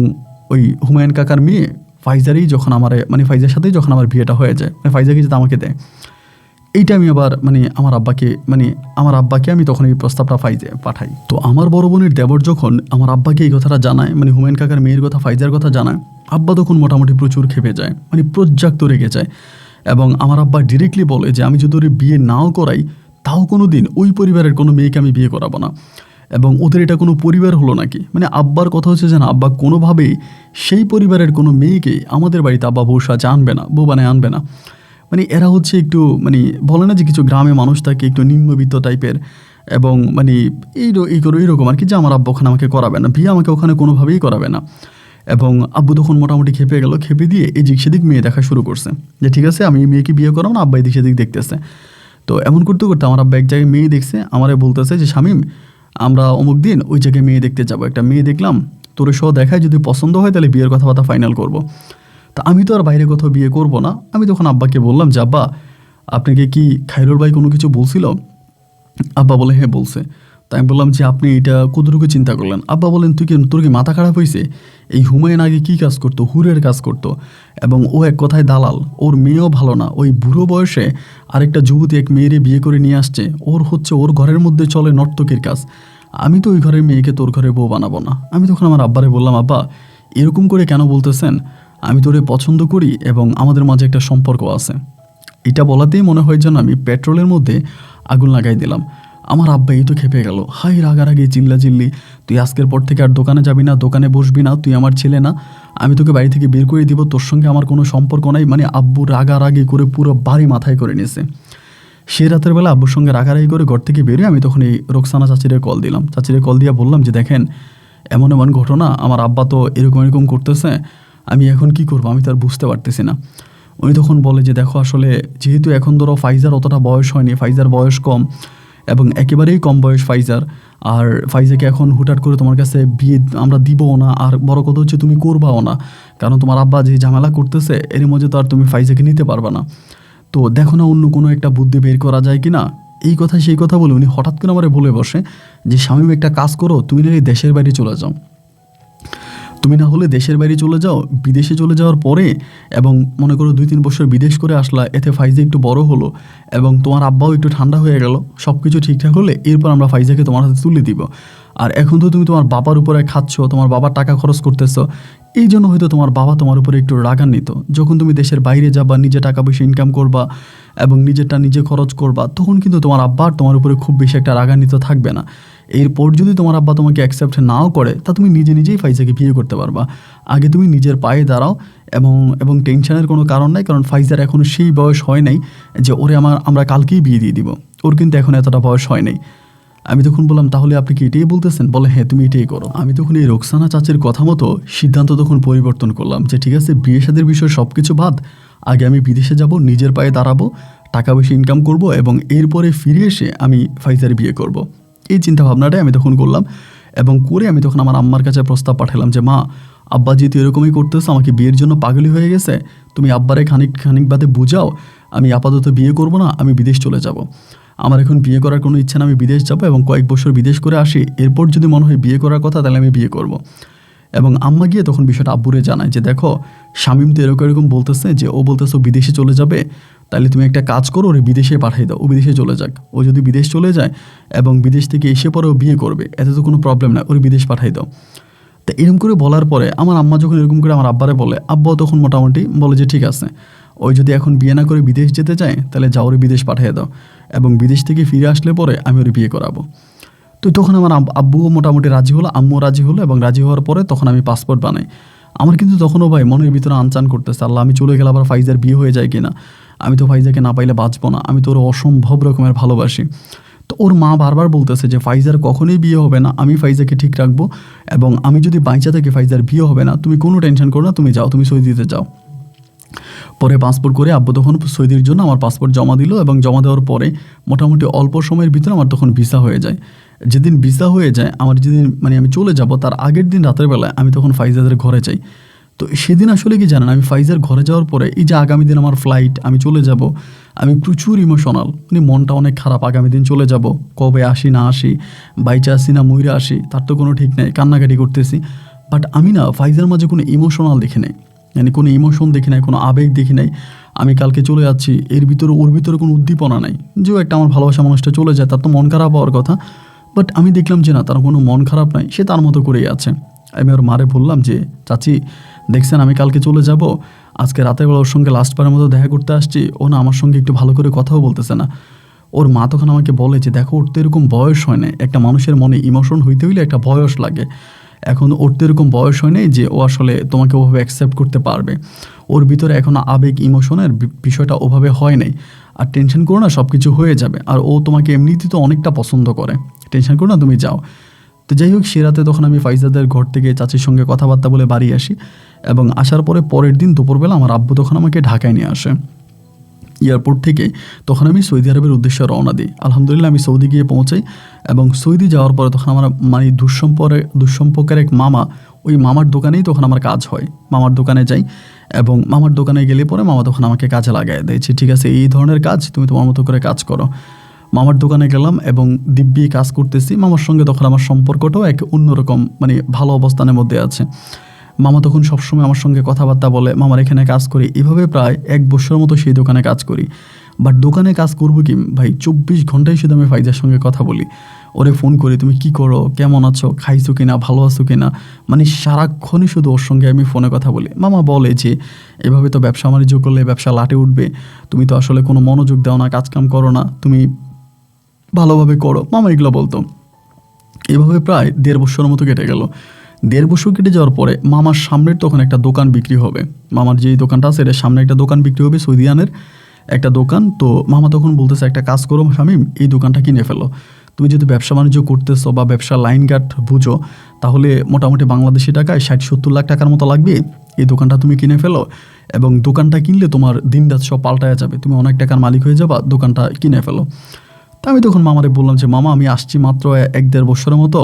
ওই হুমায়ুন কাকার মেয়ে ফাইজারেই যখন ফাইজার সাথেই যখন আমার বিয়েটা হয়ে যায়, ফাইজাকে যাতে আমাকে দেয়। এইটা আমি আবার আমার আব্বাকে আমি তখন এই প্রস্তাবটা ফাইজে পাঠাই। তো আমার বড় বোনের দেবর যখন আমার আব্বাকে এই কথাটা জানায়, হুমায়ুন কাকার মেয়ের কথা, ফাইজার কথা জানায়, আব্বা তখন মোটামুটি প্রচুর খেপে যায়, প্রজ্জাক্ত রেগে যায়, এবং আমার আব্বা ডিরেক্টলি বলে যে আমি যদি ওর বিয়ে নাও করাই তাও কোনো দিন ওই পরিবারের কোনো মেয়েকে আমি বিয়ে করাবো না। এবং ওদের এটা কোনো পরিবার হলো নাকি? মানে আব্বার কথা হচ্ছে যে না, আব্বা কোনোভাবেই সেই পরিবারের কোনো মেয়েকে আমাদের বাড়িতে আব্বা বউ সাজে আনবে না, বউ বানায় আনবে না। মানে এরা হচ্ছে একটু মানে বলে না যে কিছু গ্রামে মানুষ থাকে একটু নিম্নবিত্ত টাইপের, এবং মানে এইরকম আর কি, যে আমার আব্বা ওখানে আমাকে করাবে না, বিয়ে আমাকে ওখানে কোনোভাবেই করাবে না। এবং আব্বু তখন মোটামুটি খেপে গেল, খেপে দিয়ে এদিক সেদিক মেয়ে দেখা শুরু করছে, যে ঠিক আছে আমি মেয়েকে বিয়ে করাবো না, আব্বা এদিক সেদিক দেখতেছে। তো এমন করতে করতে আমার আব্বা এক জায়গায় মেয়ে দেখছে, আমারে বলতেছে যে শামীম, আমরা অমুক দিন ওই জায়গায় মেয়ে দেখতে যাবো, একটা মেয়ে দেখলাম, তোর সহ দেখায়, যদি পছন্দ হয় তাহলে বিয়ের কথাবার্তা ফাইনাল করবো। তা আমি তো আর বাইরে কোথাও বিয়ে করব না। আমি তখন আব্বাকে বললাম যে আব্বা, আপনাকে কি খায়রুল ভাই কোনো কিছু বলছিল? আব্বা বলে হ্যাঁ বলছে। তাই আমি বললাম যে আপনি এটা কতটুকু চিন্তা করলেন? আব্বা বলেন তোর কি মাথা খারাপ হয়েছে? এই হুমায়ুন আগে কী কাজ করতো? হুরের কাজ করতো, এবং ও এক কথায় দালাল। ওর মেয়েও ভালো না, ওই বুড়ো বয়সে আরেকটা যুবতী এক মেয়েরে বিয়ে করে নিয়ে আসছে। ওর ঘরের মধ্যে চলে নর্তকীর কাজ। আমি তো ওই ঘরের মেয়েকে তোর ঘরে বউ বানাবো না। আমি তখন আমার আব্বারে বললাম, আব্বা এরকম করে কেন বলতেছেন? আমি তোরে পছন্দ করি এবং আমাদের মাঝে একটা সম্পর্ক আছে। এটা বলাতেই মনে হয় যেন আমি পেট্রোলের মধ্যে আগুন লাগাই দিলাম। আমার আব্বা এই তো খেপে গেল, হাই রাগারাগি চিল্লি, তুই আজকের পর থেকে আর দোকানে যাবি না, দোকানে বসবি না, তুই আমার ছেলে না, আমি তোকে বাড়ি থেকে বের করে দিব, তোর সঙ্গে আমার কোনো সম্পর্ক নাই। মানে আব্বু রাগারাগি করে পুরো বাড়ি মাথায় করে নিয়েছে। সে রাতের বেলা আব্বুর সঙ্গে রাগারাগি করে ঘর থেকে বেরিয়ে আমি তখন এই রোকসানা চাচিরে কল দিলাম। চাচিরে কল দিয়ে বললাম যে দেখেন, এমন এমন ঘটনা, আমার আব্বা তো এরকম করতেছে, আমি এখন কি করবো, আমি তো আর বুঝতে পারতেছি না। উনি তখন বলে যে দেখো, আসলে যেহেতু এখন ধরো ফাইজার অতটা বয়স হয়নি, ফাইজার বয়স কম, এবং একেবারেই কম বয়স ফাইজার, আর ফাইজাকে এখন হুটহাট করে তোমার কাছে বিয়ে আমরা দিবও না, আর বড় কথা হচ্ছে তুমি করবাও না, কারণ তোমার আব্বা যে ঝামেলা করতেছে এর মধ্যে তো আর তুমি ফাইজাকে নিতে পারবে না। তো দেখো না অন্য কোনো একটা বুদ্ধি বের করা যায় কি না। এই কথা সেই কথা বলে উনি হঠাৎ করে আমারে বলে বসে যে শামীম, একটা কাজ করো, তুমি না এই দেশের বাইরে চলে যাও, তুমি না হলে দেশের বাইরে চলে যাও, বিদেশে চলে যাওয়ার পরে, এবং মনে করো 2-3 বছর বিদেশ করে আসলা, এতে ফাইজা একটু বড় হলো এবং তোমার আব্বাও একটু ঠান্ডা হয়ে গেল, সব কিছু ঠিকঠাক হলে এরপর আমরা ফাইজাকে তোমার হাতে তুলে দিব। আর এখন তো তুমি তোমার বাবার উপরে খাচ্ছ, তোমার বাবার টাকা খরচ করতেছো, এই জন্য হয়তো তোমার বাবা তোমার উপরে একটু রাগান্বিত। যখন তুমি দেশের বাইরে যাবা, নিজে টাকা পয়সা ইনকাম করবা এবং নিজেরটা নিজে খরচ করবা, তখন কিন্তু তোমার আব্বা আর তোমার উপরে খুব বেশি একটা রাগান্বিত থাকবে না। এরপর যদি তোমার আব্বা তোমাকে অ্যাকসেপ্ট নাও করে, তা তুমি নিজেই ফাইজাকে বিয়ে করতে পারবা। আগে তুমি নিজের পায়ে দাঁড়াও, এবং টেনশনের কোনো কারণ নাই, কারণ ফাইজার এখনও সেই বয়স হয় নাই যে ওরে আমরা কালকেই বিয়ে দিয়ে দিব। ওর কিন্তু এখন এতটা বয়স হয় নাই। আমি তখন বললাম, তাহলে আপনি কি এটাই বলতেছেন? বলে হ্যাঁ, তুমি এটাই করো। আমি তখন এই রোকসানা চাচির কথা মতো সিদ্ধান্ত তখন পরিবর্তন করলাম যে ঠিক আছে, বিয়ে শাদীর বিষয় সব কিছু বাদ, আগে আমি বিদেশে যাব, নিজের পায়ে দাঁড়াবো, টাকা পয়সা ইনকাম করব, এবং এরপরে ফিরে এসে আমি ফাইজার বিয়ে করব। এই চিন্তা ভাবনাটাই আমি তখন করলাম, এবং করে আমি তখন আমার আম্মার কাছে প্রস্তাব পাঠালাম যে মা, আব্বা যেহেতু এরকমই করতেছে, আমাকে বিয়ের জন্য পাগলি হয়ে গেছে, তুমি আব্বারে খানিক বাদে বুঝাও, আমি আপাতত বিয়ে করব না, আমি বিদেশ চলে যাব। আমার এখন বিয়ে করার কোনো ইচ্ছা না, আমি বিদেশ যাব এবং কয়েক বছর বিদেশ করে আসি, এরপর যদি মনে হয় বিয়ে করার কথা তাহলে আমি বিয়ে করব। এবং আম্মা গিয়ে তখন বিষয়টা আব্বুরে জানায় যে দেখো, শামীম তো এরকম বলতেছে, যে ও বলতেছে বিদেশে চলে যাবে, তাহলে তুমি একটা কাজ করো, ওরে বিদেশে পাঠিয়ে দাও, ও বিদেশে চলে যাক। ও যদি বিদেশ চলে যায় এবং বিদেশ থেকে এসে পরে ও বিয়ে করবে, এতে তো কোনো প্রবলেম না, ওর বিদেশ পাঠিয়ে দাও। তো এরকম করে বলার পরে আমার আম্মা যখন এরকম করে আমার আব্বারে বলে, আব্বাও তখন মোটামুটি বলে যে ঠিক আছে, ওই যদি এখন বিয়ে না করে বিদেশ যেতে চায় তাহলে যাও, ওরে বিদেশ পাঠিয়ে দাও, এবং বিদেশ থেকে ফিরে আসলে পরে আমি ওরে বিয়ে করাবো। তো তখন আমার আব্বুও মোটামুটি রাজি হলো, আম্মুও রাজি হলো, এবং রাজি হওয়ার পরে তখন আমি পাসপোর্ট বানাই। আমার কিন্তু তখনও ভাই মনের ভিতরে আনচান করতেছে, আল্লাহ আমি চলে গেলে আবার ফাইজার বিয়ে হয়ে যায় কিনা, আমি তো ফাইজাকে না পাইলে বাঁচবো না, আমি তো ওর অসম্ভব রকমের ভালোবাসি। তো ওর মা বারবার বলতেছে যে ফাইজার কখনোই বিয়ে হবে না, আমি ফাইজাকে ঠিক রাখবো, এবং আমি যদি বাইচা থাকি ফাইজার বিয়ে হবে না, তুমি কোনো টেনশন করো না, তুমি যাও, তুমি সৌদিতে যাও। পরে পাসপোর্ট করে আব্বু তখন সৌদির জন্য আমার পাসপোর্ট জমা দিল, এবং জমা দেওয়ার পরে মোটামুটি অল্প সময়ের ভিতরে আমার তখন ভিসা হয়ে যায়। যেদিন ভিসা হয়ে যায়, আমার যেদিন আমি চলে যাব, তার আগের দিন রাতের বেলায় আমি তখন ফাইজাদের ঘরে যাই। তো সেদিন আসলে কি জানেন, আমি ফাইজার ঘরে যাওয়ার পরে এই যে আগামী দিন আমার ফ্লাইট, আমি চলে যাব, আমি প্রচুর ইমোশনাল, মনটা অনেক খারাপ, আগামী দিন চলে যাব, কবে আসি না আসি, বাইচা আসি না মইরা আসি তার তো কোনো ঠিক নেই, কান্নাকাটি করতেছি। বাট আমি না ফাইজার মাঝে কোনো ইমোশনাল দেখি নাই, কোনো ইমোশন দেখি নাই, কোনো আবেগ দেখি নাই। আমি কালকে চলে যাচ্ছি, ওর ভিতরে কোনো উদ্দীপনা নাই। যেও একটা আমার ভালোবাসা মানুষটা চলে যায়, তার তো মন খারাপ হওয়ার কথা, বাট আমি দেখলাম যে না, তার কোনো মন খারাপ নাই, সে তার মতো করেই আছে। আমি ওর মারে বললাম যে চাচি দেখছেন, আমি কালকে চলে যাব, আজকে রাতের বেলা ওর সঙ্গে লাস্টবারের মতো দেখা করতে আসছি, ও না আমার সঙ্গে একটু ভালো করে কথাও বলতেছে না। ওর মা তখন আমাকে বলে যে দেখো ওর তো এরকম বয়স হয় না, একটা মানুষের মনে ইমোশন হইতে হইলে একটা বয়স লাগে, এখন ওর তো এরকম বয়স হয় নাই যে ও আসলে তোমাকে ওভাবে অ্যাকসেপ্ট করতে পারবে, ওর ভিতরে এখনও আবেগ ইমোশনের বিষয়টা ওভাবে হয় নাই, আর টেনশন করো না, সব কিছু হয়ে যাবে, আর ও তোমাকে এমনিতেই তো অনেকটা পছন্দ করে, টেনশন করো না, তুমি যাও। তো যাই হোক, সে রাতে তখন আমি ফাইজাদের ঘর থেকে চাচির সঙ্গে কথাবার্তা বলে বাড়ি আসি, এবং আসার পরে পরের দিন দুপুরবেলা আমার আব্বু তখন আমাকে ঢাকায় নিয়ে আসে এয়ারপোর্ট থেকে। তখন আমি সৌদি আরবের উদ্দেশ্যে রওনা দিই। আলহামদুলিল্লাহ আমি সৌদি গিয়ে পৌঁছাই, এবং সৌদি যাওয়ার পরে তখন আমার মানে দুঃসম্পর্কের এক মামা, ওই মামার দোকানেই তখন আমার কাজ হয়। মামার দোকানে যাই, এবং মামার দোকানে গেলে পরে মামা তখন আমাকে কাজে লাগাই দিয়েছে, ঠিক আছে এই ধরনের কাজ তুমি তোমার মতো করে কাজ করো। মামার দোকানে গেলাম এবং দিব্যি কাজ করতেছি। মামার সঙ্গে তখন আমার সম্পর্কটাও এক অন্যরকম মানে ভালো অবস্থানের মধ্যে আছে। মামা তখন সবসময় আমার সঙ্গে কথাবার্তা বলে, মামার এখানে কাজ করি, এভাবে প্রায় 1 বছরের মতো সেই দোকানে কাজ করি। বাট দোকানে কাজ করবো কি ভাই, 24 ঘন্টায় শুধু আমি ফাইজার সঙ্গে কথা বলি, ওরে ফোন করি, তুমি কি করো, কেমন আছো, খাইছো কিনা, ভালো আছো কিনা, মানে সারাক্ষণই শুধু ওর সঙ্গে আমি ফোনে কথা বলি। মামা বলে যে এভাবে তো ব্যবসা বাণিজ্য করলে ব্যবসা লাটে উঠবে, তুমি তো আসলে কোনো মনোযোগ দাও না, কাজকাম করো না, তুমি ভালোভাবে করো, মামা এগুলো বলতো। এভাবে প্রায় 1.5 বছরের মতো কেটে গেল। 1.5 বছর কেটে যাওয়ার পরে মামার সামনের তখন একটা দোকান বিক্রি হবে, মামার যেই দোকানটা আছে এটার সামনে একটা দোকান বিক্রি হবে, সৌদিয়ানের একটা দোকান। তো মামা তখন বলতেছে একটা কাজ করো শামীম, এই দোকানটা কিনে ফেলো, তুমি যদি ব্যবসা বাণিজ্য করতেছো বা ব্যবসা লাইন গার্ড বুঝো, তাহলে মোটামুটি বাংলাদেশি টাকায় 60-70 লাখ টাকার মতো লাগবে, এই দোকানটা তুমি কিনে ফেলো, এবং দোকানটা কিনলে তোমার দিনরাত সব পাল্টায়া যাবে, তুমি অনেক টাকার মালিক হয়ে যাবা, দোকানটা কিনে ফেলো। তা আমি তখন মামারে বললাম যে মামা আমি আসছি মাত্র 1-1.5 বছরের মতো,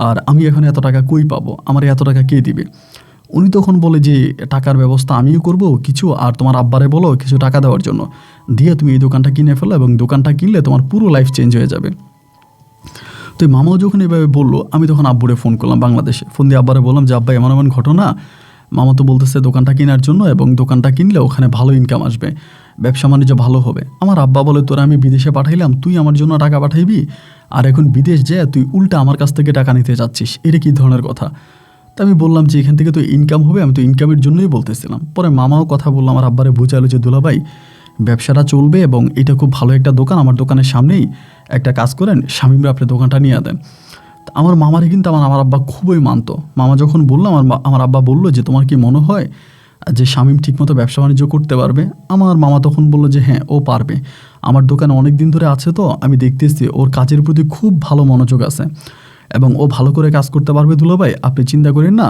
আর আমি এখন এত টাকা কই পাবো, আমার এত টাকা কে দিবে। উনি তখন বলে যে টাকার ব্যবস্থা আমিও করব কিছু, আর তোমার আব্বারে বলো কিছু টাকা দেওয়ার জন্য, দিয়ে তুমি এই দোকানটা কিনে ফেলো, এবং দোকানটা কিনলে তোমার পুরো লাইফ চেঞ্জ হয়ে যাবে। তো মামাও যখন এভাবে বললো, আমি তখন আব্বুরে ফোন করলাম বাংলাদেশে, ফোন দিয়ে আব্বারে বললাম যে আব্বা এমন এমন ঘটনা, মামা তো বলতেছে দোকানটা কেনার জন্য, এবং দোকানটা কিনলে ওখানে ভালো ইনকাম আসবে, ব্যবসা বাণিজ্য ভালো হবে। আমার আব্বা বলে তোরা আমি বিদেশে পাঠাইলাম, তুই আমার জন্য টাকা পাঠাইবি, আর এখন বিদেশ যায় তুই উল্টা আমার কাছ থেকে টাকা নিতে যাচ্ছিস, এটা কী ধরনের কথা। তা আমি বললাম যে এখান থেকে তো ইনকাম হবে, আমি তো ইনকামের জন্যই বলতেছিলাম। পরে মামাও কথা বললো, আমার আব্বারে বুঝালো যে দুলাভাই ব্যবসাটা চলবে, এবং এটা খুব ভালো একটা দোকান, আমার দোকানের সামনেই একটা কাজ করেন, শামীমরা আপনি দোকানটা নিয়ে দেন। আমার মামারে কিন্তু আমার আব্বা খুবই মানতো। মামা যখন বললো, আমার আব্বা বললো যে তোমার কি মনে হয় যে শামীম ঠিকমতো ব্যবসা বাণিজ্য করতে পারবে? আমার মামা তখন বললো যে হ্যাঁ ও পারবে, আমার দোকানে অনেক দিন ধরে আছে, তো আমি দেখতেছি ওর কাজের প্রতি খুব ভালো মনোযোগ আছে, এবং ও ভালো করে কাজ করতে পারবে দুলাভাই, আপনি চিন্তা করেন না,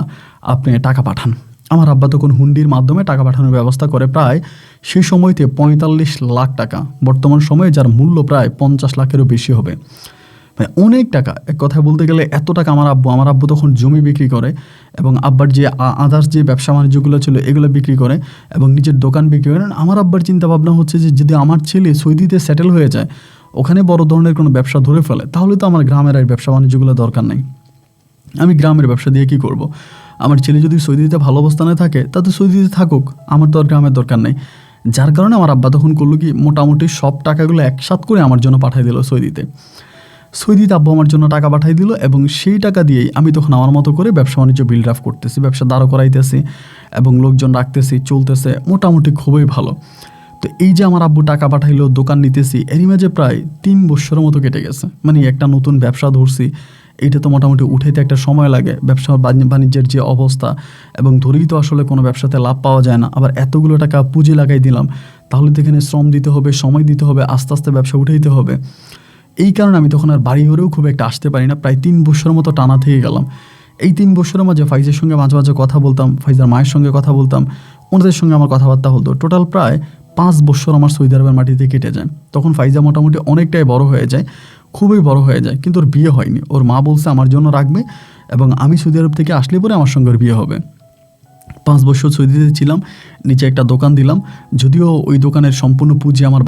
আপনি টাকা পাঠান। আমার আব্বা তখন হুন্ডির মাধ্যমে টাকা পাঠানোর ব্যবস্থা করে, প্রায় সেই সময়তে 45 লাখ টাকা, বর্তমান সময়ে যার মূল্য প্রায় 50 লাখেরও বেশি হবে, মানে অনেক টাকা। এক কথায় বলতে গেলে এত টাকা আমার আব্বু তখন জমি বিক্রি করে, এবং আব্বার যে আদার্স যে ব্যবসা বাণিজ্যগুলো ছিল এগুলো বিক্রি করে, এবং নিজের দোকান বিক্রি করেন। আমার আব্বার চিন্তা ভাবনা হচ্ছে যে যদি আমার ছেলে সৌদিতে সেটেল হয়ে যায়, ওখানে বড় ধরনের কোনো ব্যবসা ধরে ফেলে, তাহলে তো আমার গ্রামের আর ব্যবসা বাণিজ্যগুলো দরকার নেই, আমি গ্রামের ব্যবসা দিয়ে কী করব। আমার ছেলে যদি সৌদিতে ভালো অবস্থানে থাকে তাতে সৌদিতে থাকুক, আমার তো আর গ্রামের দরকার নেই। যার কারণে আমার আব্বা তখন করলো কি, মোটামুটি সব টাকাগুলো একসাথ করে আমার জন্য পাঠিয়ে দিল সৌদিতে। আব্বু আমার জন্য টাকা পাঠিয়ে দিল, এবং সেই টাকা দিয়েই আমি তখন আমার মতো করে ব্যবসা বাণিজ্য বিল্ড আপ করতেছি, ব্যবসা দাঁড় করাইতেছি, এবং লোকজন রাখতেছি, চলতেছে মোটামুটি খুবই ভালো। তো এই যে আমার আব্বু টাকা পাঠাইলো, দোকান নিতেছি, এরই মাঝে প্রায় 3 বছরের মতো কেটে গেছে। মানে একটা নতুন ব্যবসা ধরছি, এইটা তো মোটামুটি উঠাইতে একটা সময় লাগে, ব্যবসা বাণিজ্যের যে অবস্থা, এবং ধরেই তো আসলে কোনো ব্যবসাতে লাভ পাওয়া যায় না, আবার এতগুলো টাকা পুঁজি লাগাই দিলাম, তাহলে তো এখানে শ্রম দিতে হবে, সময় দিতে হবে, আস্তে আস্তে ব্যবসা উঠাইতে হবে। এই কারণে আমি তখন আর বাড়ি ঘরেও খুব একটা আসতে পারি না, প্রায় 3 বছরের মতো টানা থেকে গেলাম। এই 3 বছরের মাঝে ফাইজের সঙ্গে মাঝে মাঝে কথা বলতাম, ফাইজার মায়ের সঙ্গে কথা বলতাম, ওনাদের সঙ্গে আমার কথাবার্তা হতো। টোটাল প্রায় 5 বছর আমার সৌদি আরবের মাটিতে কেটে যায়। তখন ফাইজা মোটামুটি অনেকটাই বড় হয়ে যায়, খুবই বড় হয়ে যায়, কিন্তু ওর বিয়ে হয়নি। ওর মা বলছে আমার জন্য রাখবে, এবং আমি সৌদি আরব থেকে আসলে পরে আমার সঙ্গে ওর বিয়ে হবে। 5 বছর সৌদিতে ছিলাম, নিচে একটা দোকান দিলাম, যদিও ওই দোকানের সম্পূর্ণ পুঁজি আমার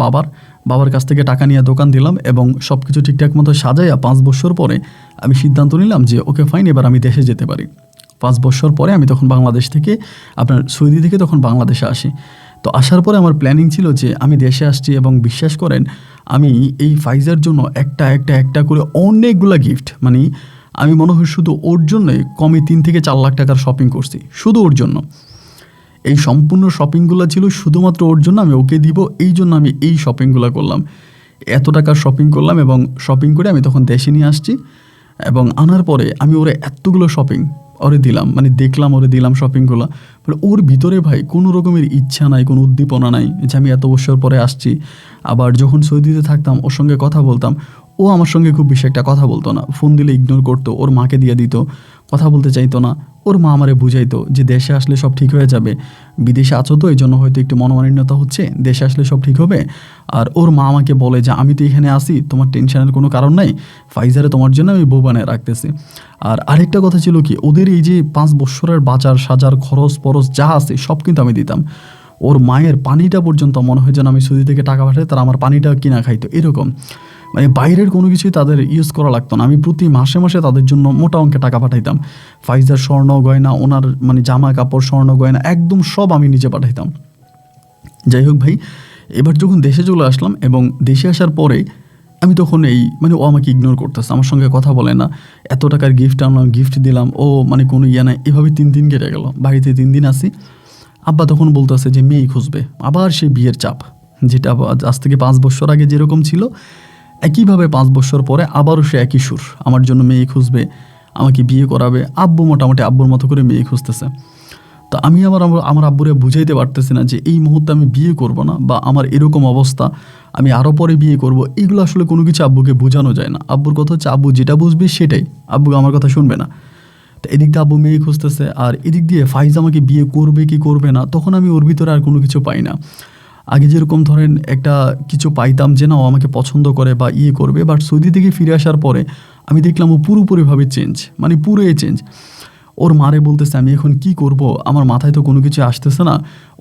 বাবার কাছ থেকে টাকা নিয়ে দোকান দিলাম, এবং সব কিছু ঠিকঠাক মতো সাজাইয়া 5 বছর পরে আমি সিদ্ধান্ত নিলাম যে ওকে ফাইন, এবার আমি দেশে যেতে পারি। 5 বছর পরে আমি তখন বাংলাদেশ থেকে সৌদি থেকে তখন বাংলাদেশে আসি। তো আসার পরে আমার প্ল্যানিং ছিল যে আমি দেশে আসছি, এবং বিশ্বাস করেন আমি এই ফাইজার জন্য একটা করে অনেকগুলা গিফট, মানে আমি মনে হয় শুধু ওর জন্যই কমে 3 থেকে 4 লাখ টাকার শপিং করছি, শুধু ওর জন্য। এই সম্পূর্ণ শপিংগুলো ছিল শুধুমাত্র ওর জন্য, আমি ওকে দিব এই জন্য আমি এই শপিংগুলো করলাম। এত টাকা শপিং করলাম এবং শপিং করে আমি তখন দেশে নিয়ে আসছি এবং আনার পরে আমি ওরে এতগুলো শপিং ওরে দিলাম, মানে দেখলাম ওরে দিলাম শপিংগুলো, মানে ওর ভিতরে ভাই কোনো রকমের ইচ্ছা নাই, কোনো উদ্দীপনা নাই যে আমি এত বছর পরে আসছি। আবার যখন সৌদিতে থাকতাম ওর সঙ্গে কথা বলতাম, ও আমার সঙ্গে খুব বেশি একটা কথা বলতো না, ফোন দিলে ইগনোর করতো, ওর মাকে দিয়ে দিত, কথা বলতে চাইতো না। ওর মা আমারে বুঝাইতো যে দেশে আসলে সব ঠিক হয়ে যাবে, বিদেশে আছো তো এই জন্য হয়তো একটু মনোমালিন্যতা হচ্ছে, দেশে আসলে সব ঠিক হবে। আর ওর মা আমাকে বলে যে আমি তো এখানে আসি, তোমার টেনশনের কোনো কারণ নাই, ফাইজারে তোমার জন্য আমি বউ বানায় রাখতেছি। আর আরেকটা কথা ছিল কি, ওদের এই যে 5 বছরের বাজার সাজার খরচ পরচ যা আছে সব কিন্তু আমি দিতাম। ওর মায়ের পানিটা পর্যন্ত মনে হয় যেন আমি সৌদি থেকে টাকা পাঠাই তারা আমার পানিটা কিনা খাইতো, এরকম। মানে বাইরের কোনো কিছুই তাদের ইউজ করা লাগতো না, আমি প্রতি মাসে মাসে তাদের জন্য মোটা অঙ্কে টাকা পাঠাইতাম। ফাইজার স্বর্ণ গয়না, ওনার মানে জামা কাপড় স্বর্ণ গয়না একদম সব আমি নিজে পাঠাইতাম। যাই হোক ভাই, এবার যখন দেশে চলে আসলাম এবং দেশে আসার পরে আমি তখন মানে ও আমাকে ইগনোর করতেছে, আমার সঙ্গে কথা বলে না। এত টাকার গিফট আনলাম, গিফট দিলাম, ও মানে কোনো ইয়ে নাই। এভাবে 3 দিন কেটে গেল, বাড়িতে 3 দিন আসি। আব্বা তখন বলতেছে যে মেয়েই খুঁজবে, আবার সে বিয়ের চাপ, যেটা আজ থেকে 5 বছর আগে যেরকম ছিল একইভাবে 5 বছর পরে আবারও সে একই সুর, আমার জন্য মেয়ে খুঁজবে, আমাকে বিয়ে করাবে। আব্বু মোটামুটি আব্বুর মতো করে মেয়ে খুঁজতেছে। তো আমি আমার আব্বুরে বুঝাইতে পারতেছি না যে এই মুহূর্তে আমি বিয়ে করব না, বা আমার এরকম অবস্থা আমি আরও পরে বিয়ে করব, এগুলো আসলে কোনো কিছু আব্বুকে বোঝানো যায় না। আব্বুর কথা হচ্ছে আব্বু যেটা বুঝবে সেটাই, আব্বু আমার কথা শুনবে না। তো এদিক দিয়ে আব্বু মেয়ে খুঁজতেছে, আর এদিক দিয়ে ফাইজ আমাকে বিয়ে করবে কি করবে না, তখন আমি ওর ভিতরে আর কোনো কিছু পাই না। আগে যেরকম ধরেন একটা কিছু পাইতাম যে না ও আমাকে পছন্দ করে বা ইয়ে করবে, বাট সৌদি থেকে ফিরে আসার পরে আমি দেখলাম ও পুরোপুরিভাবে চেঞ্জ, মানে পুরোই চেঞ্জ। ওর মারে বলতেছে আমি এখন কি করব, আমার মাথায় তো কোনো কিছু আসতেছে না,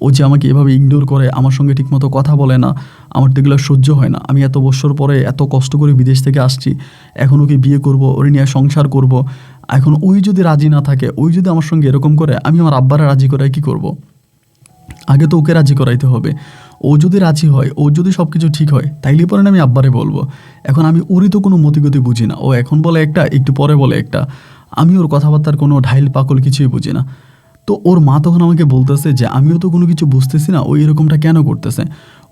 ও যে আমাকে এভাবে ইগনোর করে, আমার সঙ্গে ঠিকমতো কথা বলে না, আমার তো এগুলো সহ্য হয় না। আমি এত বছর পরে এত কষ্ট করে বিদেশ থেকে আসছি, এখন ওকে বিয়ে করব, ওর নিয়ে সংসার করব। এখন ওই যদি রাজি না থাকে, ওই যদি আমার সঙ্গে এরকম করে, আমি আমার আব্বারা রাজি করায় কি করব? আগে তো ওকে রাজি করাইতে হবে। ও যদি রাজি হয়, ও যদি সব কিছু ঠিক হয়, তাইলে পরে আমি আব্বারে বলবো। এখন আমি ওরই তো কোনো মতিগতি বুঝি না, ও এখন বলে একটা, একটু পরে বলে একটা, আমি ওর কথাবার্তার কোনো ঢাইল পাকল কিছুই বুঝি না। তো ওর মা তখন আমাকে বলতেছে যে আমিও তো কোনো কিছু বুঝতেছি না, ও এরকমটা কেন করতেছে,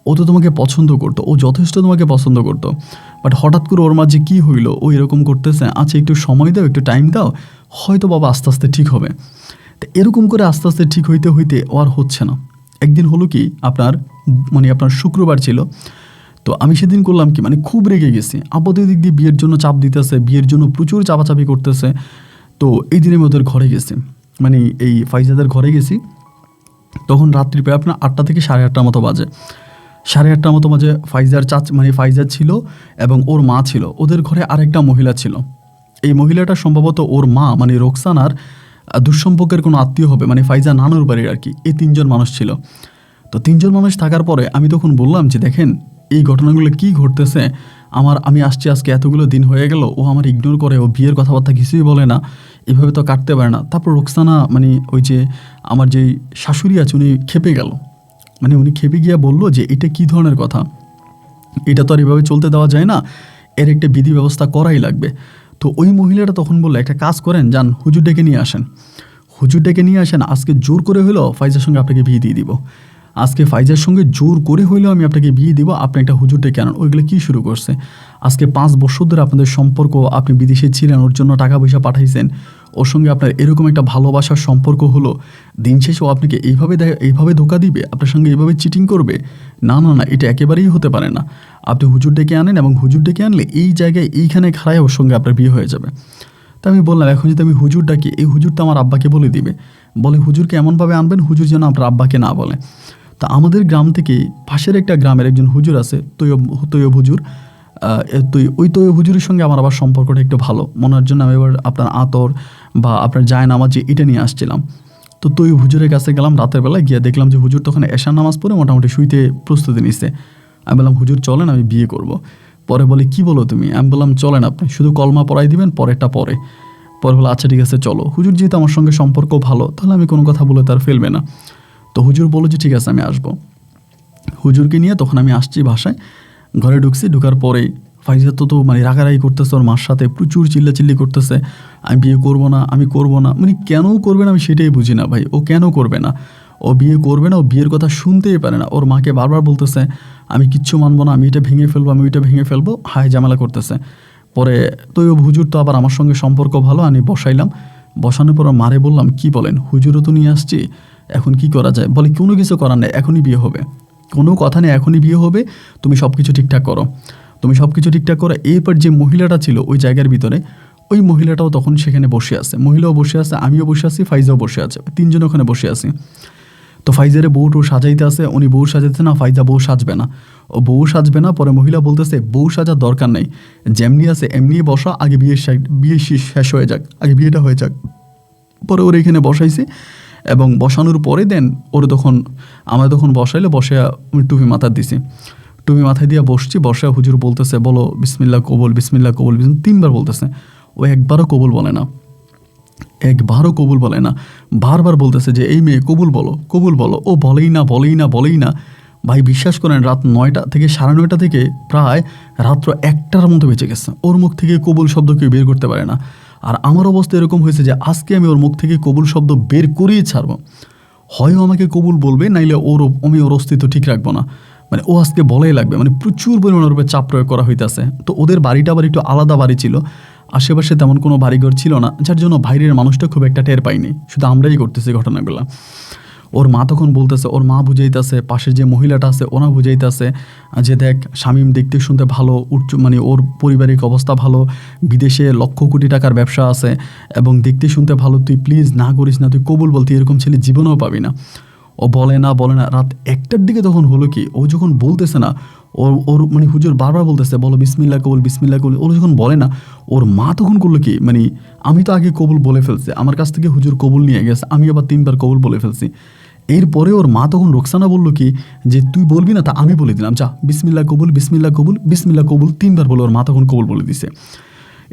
ও তো তোমাকে পছন্দ করতো, ও যথেষ্ট তোমাকে পছন্দ করতো, বাট হঠাৎ করে ওর মাঝে কী হইলো, ও এরকম করতেছে। আচ্ছা একটু সময় দাও, একটু টাইম দাও, হয়তো বাবা আস্তে আস্তে ঠিক হবে। তো এরকম করে আস্তে আস্তে ঠিক হইতে হইতে ও আর হচ্ছে না। একদিন হলো কি, আপনার শুক্রবার ছিল। তো আমি সেদিন করলাম কি, মানে খুব রেগে গেছি। আপাতত দিক দিয়ে বিয়ের জন্য চাপ দিতেছে, বিয়ের জন্য প্রচুর চাপাচাপি করতেছে। তো এই দিনে আমি ওদের ঘরে গেছি, মানে এই ফাইজাদের ঘরে গেছি। তখন রাত্রি প্রায় আপনার 8টা থেকে 8:30 মতো বাজে। 8:30 মতো বাজে। ফাইজার ছিল এবং ওর মা ছিল, ওদের ঘরে আরেকটা মহিলা ছিল। এই মহিলাটা সম্ভবত ওর মা, মানে রোকসানার দুঃসম্পর্কের কোনো আত্মীয় হবে, মানে ফাইজা নানুর বাড়ির আর কি। এই 3 জন মানুষ ছিল। তো 3 জন মানুষ থাকার পরে আমি তখন বললাম যে দেখেন এই ঘটনাগুলো কি ঘটতেছে, আমি আসছি আজকে এতগুলো দিন হয়ে গেল, ও আমার ইগনোর করে, ও বিয়ের কথাবার্তা কিছুই বলে না, এভাবে তো কাটতে পারে না। তারপর রোকসানা, মানে ওই যে আমার যেই শাশুড়ি আছে, উনি খেপে গেল, মানে উনি খেপে গিয়া বললো যে এটা কী ধরনের কথা, এটা তো আর এভাবে চলতে দেওয়া যায় না, এর একটা বিধি ব্যবস্থা করাই লাগবে। তো ওই মহিলাটা তখন বললো একটা কাজ করেন, যান হুজুর ডেকে নিয়ে আসেন, হুজুর ডেকে নিয়ে আসেন, আজকে জোর করে হইলো ফাইজার সঙ্গে আপনাকে বিয়ে দিয়ে দিব, আজকে ফাইজার সঙ্গে জোর করে হইলেও আমি আপনাকে বিয়ে দিব, আপনি একটা হুজুর ডেকে আনেন। ওইগুলো কী শুরু করছে, আজকে 5 বছর ধরে আপনাদের সম্পর্ক, আপনি বিদেশে ছিলেন, ওর জন্য টাকা পয়সা পাঠাইছেন, ওর সঙ্গে আপনার এরকম একটা ভালোবাসার সম্পর্ক হলো, দিন শেষে ও আপনাকে এইভাবে ধোকা দিবে, আপনার সঙ্গে এইভাবে চিটিং করবে? না না না, এটা একেবারেই হতে পারে না। আপনি হুজুর ডেকে আনেন, এবং হুজুর ডেকে আনলে এই জায়গায় এইখানে খাড়ায় ওর সঙ্গে আপনার বিয়ে হয়ে যাবে। তা আমি বললাম এখন যদি আমি হুজুর ডাকি, এই হুজুর তো আমার আব্বাকে বলে দিবে, বলে হুজুরকে এমনভাবে আনবেন হুজুর যেন আপনার আব্বাকে না বলে। তা আমাদের গ্রাম থেকে পাশের একটা গ্রামের একজন হুজুর আছে, তৈয়ব হুজুর। ওই তৈয়ব হুজুরের সঙ্গে আমার আবার সম্পর্কটা একটু ভালো মনের জন্য আমি এবার আপনার আতর বা আপনার জায়নামাজ এটা নিয়ে আসছিলাম। তো তৈয়ব হুজুরের কাছে গেলাম রাতের বেলায়, গিয়ে দেখলাম যে হুজুর তখন এশার নামাজ পড়ে মোটামুটি শুইতে প্রস্তুতি নিচ্ছে। আমি বললাম হুজুর চলেন, আমি বিয়ে করব। পরে বলে কি বলো তুমি? আমি বললাম চলেন, আপনি শুধু কলমা পড়াই দিবেন, পরেরটা পরে বলে আচ্ছা ঠিক আছে চলো। হুজুর যেহেতু আমার সঙ্গে সম্পর্ক ভালো, তাহলে আমি কোনো কথা বলে তার ফেলবে না। তো হুজুর বললো যে ঠিক আছে আমি আসবো। হুজুরকে নিয়ে তখন আমি আসছি বাসায়, ঘরে ঢুকছি। ঢুকার পরে ফাইজা তো মানে রাগারাগি করতেছে, ওর মার সাথে প্রচুর চিল্লাচিল্লি করতেছে, আমি বিয়ে করবো না, আমি করবো না। মানে কেন করবে না আমি সেটাই বুঝি না ভাই, ও কেন করবে না? ও ও বিয়ে করবে না, ও বিয়ের কথা শুনতেই পারে না। ওর মাকে বারবার বলতেছে আমি কিচ্ছু মানবো না, আমি এটা ভেঙে ফেলবো, আমি ওইটা ভেঙে ফেলবো, হায় ঝামেলা করতেছে। পরে তৈয়ব হুজুর তো আবার আমার সঙ্গে সম্পর্ক ভালো, আমি বসাইলাম। বসানোর পর মারে বললাম কি বলেন, হুজুরও তো নিয়ে আসছি, এখন কি করা যায়? বলে কোনো কিছু করার নেই, এখনই বিয়ে হবে, কোনো কথা নেই, এখনই বিয়ে হবে, তুমি সব কিছু ঠিকঠাক করো, তুমি সব কিছু ঠিকঠাক করো। এরপর যে মহিলাটা ছিল ওই জায়গার ভিতরে, ওই মহিলাটাও তখন সেখানে বসে আছে, মহিলাও বসে আছে, আমিও বসে আছি, ফাইজাও বসে আছে, তিনজন ওখানে বসে আছি। তো ফাইজারে বউটো সাজাইতে আছে, উনি বউ সাজাইতে না, ফাইজা বউ সাজবে না, ও বউ সাজবে না। পরে মহিলা বলতেছে বউ সাজার দরকার নেই, যেমনি আছে এমনি বসা, আগে বিয়ে শেষ হয়ে যাক, আগে বিয়েটা হয়ে যাক। পরে ওর এখানে বসাইছি এবং বসানোর পরে দেন ওর তখন আমরা তখন বসাইলে বসে টুপি মাথায় দিছি, টুপি মাথায় দিয়ে বসছি। বসে হুজুর বলতেছে বলো বিসমিল্লাহ কবুল, বিসমিল্লাহ কবুল, তিনবার বলতেছে। ও একবারও কবুল বলে না, একবারও কবুল বলে না, বারবার বলতেছে যে এই মেয়ে কবুল বলো, কবুল বলো। ও বলেই না, বলেই না, বলেই না। ভাই বিশ্বাস করেন, রাত 9টা থেকে 9:30 থেকে প্রায় রাত্র 1টার মতো বেঁচে গেছে, ওর মুখ থেকে কবুল শব্দ কেউ বের করতে পারে না। আর আমার অবস্থা এরকম হয়েছে যে আজকে আমি ওর মুখ থেকে কবুল শব্দ বের করেই ছাড়বো, হয় আমাকে কবুল বলবে, নাইলে আমি ওর অস্তিত্ব ঠিক রাখবো না। মানে ও আজকে বলাই লাগবে, মানে প্রচুর পরিমাণের উপরে চাপ প্রয়োগ করা হইতেছে। তো ওদের বাড়িটা আবার একটু আলাদা বাড়ি ছিল, আশেপাশে তেমন কোনো বাড়িঘর ছিল না, যার জন্য বাইরের মানুষটা খুব একটা টের পাইনি, শুধু আমরাই করতেছি ঘটনাগুলো। ওর মা তখন বলতেছে, ওর মা বুঝাইতেছে, পাশের যে মহিলাটা আছে ওনা বুঝাইতেছে যে দেখ শামীম দেখতে শুনতে ভালো, মানে ওর পারিবারিক অবস্থা ভালো, বিদেশে লক্ষ কোটি টাকার ব্যবসা আছে এবং দেখতে শুনতে ভালো, তুই প্লিজ না করিস না, তুই কবুল বল, তুই এরকম ছেলে জীবনেও পাবি না। ও বলে না, বলে না। রাত 1টার দিকে তখন হলো কি, ও যখন বলতেছে না, ওর মানে হুজুর বারবার বলতেছে বলো বিসমিল্লাহ কবুল, বিসমিল্লাহ কবুল, ও যখন বলে না, ওর মা তখন করলো কি, মানে আমি তো আগে কবুল বলে ফেলছি, আমার কাছ থেকে হুজুর কবুল নিয়ে গেছে, আমি আবার 3বার কবুল বলে ফেলছি। এরপরে ওর মা তখন রোকসানা বলল কি যে তুই বলবি না, তা আমি বলে দিলাম, যা বিসমিল্লাহ কবুল, বিসমিল্লাহ কবুল, বিসমিল্লাহ কবুল 3বার বলে ওর মা তখন কবুল বলে দিছে।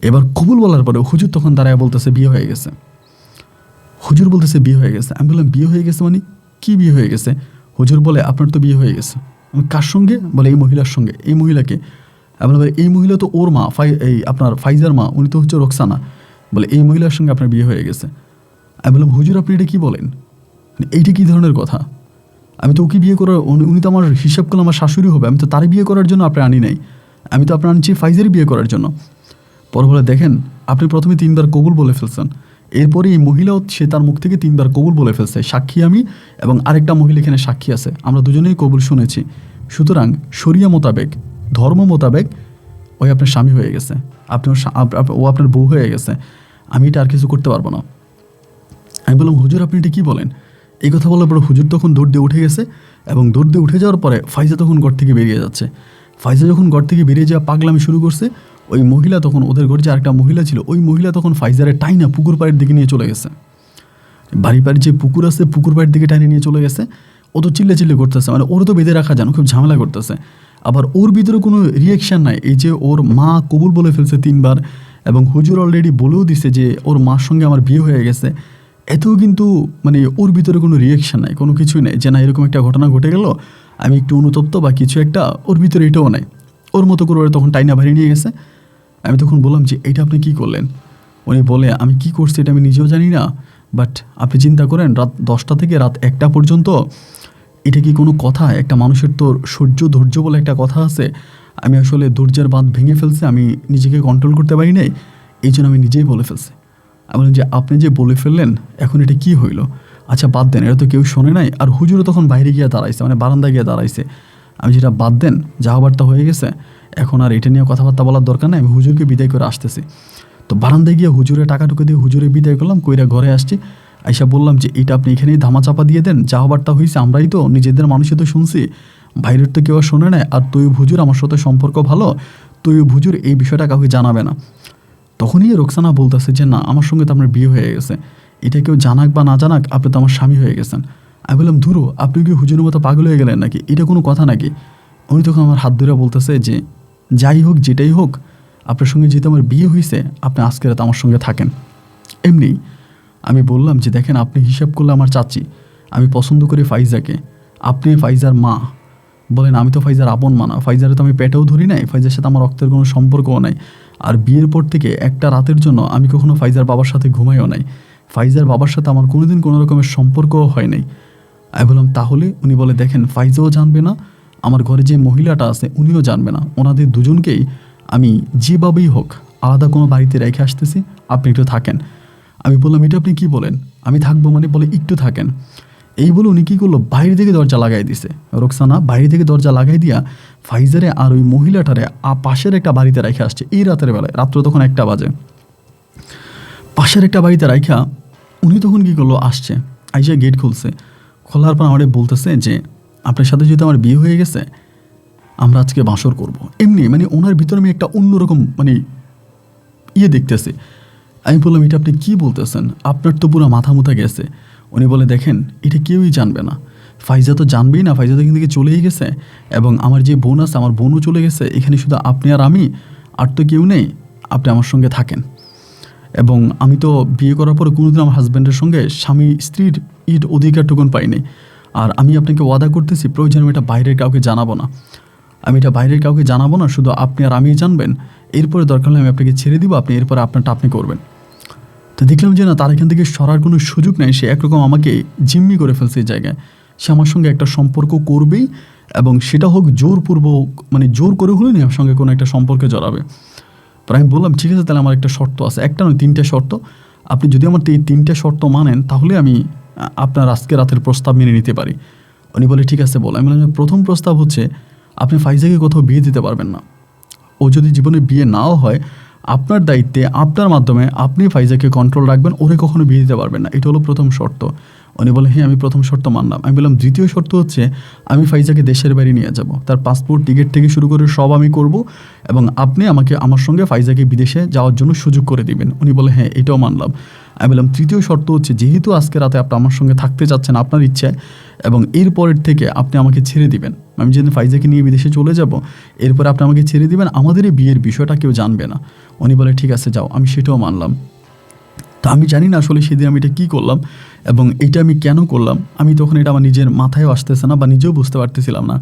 এবার কবুল বলার পরে হুজুর তখন দাঁড়ায় বলতেছে বিয়ে হয়ে গেছে, হুজুর বলতেছে বিয়ে হয়ে গেছে। আমি বললাম বিয়ে হয়ে গেছে মানে কি বিয়ে হয়ে গেছে? হুজুর বলে আপনার তো বিয়ে হয়ে গেছে। আমি কার সঙ্গে? বলে এই মহিলার সঙ্গে। এই মহিলাকে? আমি বললাম এই মহিলা তো ওর মা, এই আপনার ফাইজার মা, উনি তো হচ্ছে রোকসানা। বলে এই মহিলার সঙ্গে আপনার বিয়ে হয়ে গেছে। আমি বললাম হুজুর আপনি এটা কী বলেন, এইটা কী ধরনের কথা? আমি তো ওকে বিয়ে করার, উনি তো আমার হিসাব করলে আমার শাশুড়ি হবে, আমি তো তারই বিয়ে করার জন্য আপনার আনি নাই, আমি তো আপনার আনছি ফাইজারই বিয়ে করার জন্য। পরে বলে দেখেন আপনি প্রথমে 3বার কবুল বলে ফেলছেন, এরপরে এই মহিলাও সে তার মুখ থেকে 3বার কবুল বলে ফেলছে, সাক্ষী আমি এবং আরেকটা মহিলা এখানে সাক্ষী আছে, আমরা দুজনেই কবুল শুনেছি। সুতরাং শরিয়া মোতাবেক, ধর্ম মোতাবেক ওই আপনার স্বামী হয়ে গেছে, ও আপনার বউ হয়ে গেছে, আমি এটা আর কিছু করতে পারবো না। আমি বললাম হুজুর আপনি এটা কী বলেন? এই কথা বলার পরে হুজুর তখন দৌড় দিয়ে উঠে গেছে এবং দৌড় দিয়ে উঠে যাওয়ার পরে ফাইজা তখন ঘর থেকে বেরিয়ে যাচ্ছে। ফাইজা যখন ঘর থেকে বেরিয়ে যাওয়া পাগলামি শুরু করছে, ওই মহিলা তখন, ওদের ঘরে যে আরেকটা মহিলা ছিল, ওই মহিলা তখন ফাইজারে টাইনা পুকুর পাড়ের দিকে নিয়ে চলে গেছে। বাড়ির যে পুকুর আছে পুকুর পাড়ের দিকে টাইনে নিয়ে চলে গেছে। ও তো চিল্লে করতেছে, মানে ওর তো বেঁধে রাখা জানো, খুব ঝামেলা করতেছে। আবার ওর ভিতরে কোনো রিয়াকশান নাই, এই যে ওর মা কবুল বলে ফেলছে 3বার এবং হুজুর অলরেডি বলেও দিছে যে ওর মার সঙ্গে আমার বিয়ে হয়ে গেছে, এতেও কিন্তু মানে ওর ভিতরে কোনো রিয়াকশান নাই, কোনো কিছুই নেই যে না এরকম একটা ঘটনা ঘটে গেল, আমি একটু অনুতপ্ত বা কিছু একটা, ওর ভিতরে এটাও নাই। ওর মতো করে ওরা তখন টাইনা বাড়ি নিয়ে গেছে। আমি তখন বললাম যে এটা আপনি কী করলেন? উনি বলে আমি কি করছি এটা আমি নিজেও জানি না, বাট আপনি চিন্তা করেন রাত 10টা থেকে রাত 1টা পর্যন্ত, এটা কি কোনো কথা? একটা মানুষের তো ধৈর্য বলে একটা কথা আছে, আমি আসলে ধৈর্যের বাঁধ ভেঙে ফেলছি, আমি নিজেকে কন্ট্রোল করতে পারি নাই, এই জন্য আমি নিজেই বলে ফেলছি। আমি বললাম যে আপনি যে বলে ফেললেন এখন এটা কি হইলো? আচ্ছা বাদ দেন, এটা তো কেউ শোনে নাই। আর হুজুরও তখন বাইরে গিয়ে দাঁড়াইছে, মানে বারান্দায় গিয়ে দাঁড়াইছে। আমি যেটা বাদ দেন, যা হবার তা হয়ে গেছে, এখন আর এটা নিয়ে কথাবার্তা বলার দরকার নেই, আমি হুজুরকে বিদায় করে আসতেছি। তো বারান্দায় গিয়ে হুজুরে টাকা টুকা দিয়ে হুজুরে বিদায় করলাম, কইরা ঘরে আসছি। আইসা বললাম যে এটা আপনি এখানেই ধামাচাপা দিয়ে দেন, যা হবার তা হয়েছে, আমরাই তো নিজেদের মানুষই তো শুনছি, বাইরের তো কেউ আর শোনে নাই। আর তুই হুজুর আমার সাথে সম্পর্ক ভালো, তুই হুজুর এই বিষয়টা কাউকে জানাবে না। তখনই রোকসানা বলতেছে যে না আমার সঙ্গে তো আপনার বিয়ে হয়ে গেছে, এটা কেউ জানাক বা না জানাক আপনি তো আমার স্বামী হয়ে গেছেন। আমি বললাম ধুরো আপনি কি হুজুরের মতো পাগল হয়ে গেলেন নাকি, এটা কোনো কথা নাকি? উনি তখন আমার হাত ধরে বলতেছে যে যাই হোক যেটাই হোক, আপনার সঙ্গে যেহেতু আমার বিয়ে হয়েছে, আপনি আজকে রাত আমার সঙ্গে থাকেন। এমনি আমি বললাম যে দেখেন আপনি হিসাব করলে আমার চাচি, আমি পছন্দ করি ফাইজাকে, আপনি ফাইজার মা। বলেন আমি তো ফাইজার আপন মা না, ফাইজারে তো আমি পেটেও ধরি নাই, ফাইজার সাথে আমার রক্তের কোনো সম্পর্কও নাই। আর বিয়ের পর থেকে একটা রাতের জন্য আমি কখনো ফাইজার বাবার সাথে ঘুমাইও নাই, ফাইজার বাবার সাথে আমার কোনোদিন কোনো রকমের সম্পর্কও হয় নাই। আমি বললাম তাহলে? উনি বলে দেখেন ফাইজাও জানবে না, আমার ঘরে যে মহিলাটা আছে উনিও জানবে না, ওনাদের দুজনকেই আমি যেভাবেই হোক আলাদা কোনো বাড়িতে রেখে আসতেছি, আপনি একটু থাকেন। আমি বললাম এটা আপনি কি বলেন, আমি থাকবো মানে? বলে একটু থাকেন। এই বলে উনি কী করলো, বাইরে থেকে দরজা লাগাই দিছে। রোকসানা বাইরে থেকে দরজা লাগাই দিয়া ফাইজারে আর ওই মহিলাটারে পাশের একটা বাড়িতে রেখে আসছে এই রাতের বেলায়, রাত্র তখন 1টা বাজে। পাশের একটা বাড়িতে রাইখা উনি তখন কী করলো, আসছে, আইসা গেট খুলছে, খোলার পর আমাদের বলতেছে যে আপনার সাথে যেহেতু আমার বিয়ে হয়ে গেছে আমরা আজকে বাসর করব। এমনি মানে ওনার ভিতরে আমি একটা অন্যরকম মানে দেখতেছি। আমি বললাম এটা আপনি কী বলতেছেন, আপনার তো পুরো মাথা মুথা গেছে। উনি বলে দেখেন এটা কেউই জানবে না, ফাইজা তো জানবেই না, ফাইজা তো এখান থেকে চলেই গেছে, এবং আমার যে বোন আছে আমার বোনও চলে গেছে, এখানে শুধু আপনি আর আমি, আর তো কেউ নেই, আপনি আমার সঙ্গে থাকেন। এবং আমি তো বিয়ে করার পরে কোনোদিন আমার হাজব্যান্ডের সঙ্গে স্বামী স্ত্রীর অধিকারটুকুন পাইনি। আর আমি আপনাকে ওয়াদা করতেছি প্রয়োজন আমি এটা বাইরের কাউকে জানাবো না, আমি এটা বাইরের কাউকে জানাবো না, শুধু আপনি আর আমিই জানবেন। এরপরে দরকার হলে আমি আপনাকে ছেড়ে দিব, আপনি এরপরে আপনারটা আপনি করবেন। তো দেখলাম যে না, তার এখান থেকে সরার কোনো সুযোগ নেই, সে একরকম আমাকে জিম্মি করে ফেলছে এই জায়গায়। সে আমার সঙ্গে একটা সম্পর্ক করবেই, এবং সেটা হোক জোরপূর্বক, মানে জোর করে হলে না আমার সঙ্গে কোনো একটা সম্পর্কে জড়াবে। তো আমি বললাম ঠিক আছে, তাহলে আমার একটা শর্ত আছে, একটা নয় 3টে শর্ত। আপনি যদি আমার এই 3টে শর্ত মানেন তাহলে আমি আপনার আজকে রাতের প্রস্তাব মেনে নিতে পারি। উনি বলে ঠিক আছে বল। আমি বললাম প্রথম প্রস্তাব হচ্ছে আপনি ফাইজাকে কোথাও বিয়ে দিতে পারবেন না, ও যদি জীবনে বিয়ে নাও হয় আপনার দায়িত্বে, আপনার মাধ্যমে আপনি ফাইজাকে কন্ট্রোল রাখবেন, ওরে কখনো বিয়ে দিতে পারবেন না, এটা হলো প্রথম শর্ত। উনি বলে হ্যাঁ আমি প্রথম শর্ত মানলাম। আমি বললাম দ্বিতীয় শর্ত হচ্ছে আমি ফাইজাকে দেশের বাড়ি নিয়ে যাব, তার পাসপোর্ট টিকিট থেকে শুরু করে সব আমি করব, এবং আপনি আমাকে আমার সঙ্গে ফাইজাকে বিদেশে যাওয়ার জন্য সুযোগ করে দিবেন। উনি বলে হ্যাঁ এটাও মানলাম। আমি বললাম তৃতীয় শর্ত হচ্ছে যেহেতু আজকে রাতে আপনি আমার সঙ্গে থাকতে চাচ্ছেন আপনার ইচ্ছায়, এবং এরপরের থেকে আপনি আমাকে ছেড়ে দিবেন, আমি যেদিন ফাইজাকে নিয়ে বিদেশে চলে যাব এরপরে আপনি আমাকে ছেড়ে দিবেন, আমাদের এই বিয়ের বিষয়টা কেউ জানবে না। উনি বলে ঠিক আছে যাও, আমি সেটাও মানলাম। তো আমি জানি না আসলে সেদিন আমি এটা কী করলাম এবং এটা আমি কেন করলাম, আমি তখন এটা আমার নিজের মাথায়ও আসতেছে না বা নিজেও বুঝতে পারতেছিলাম না।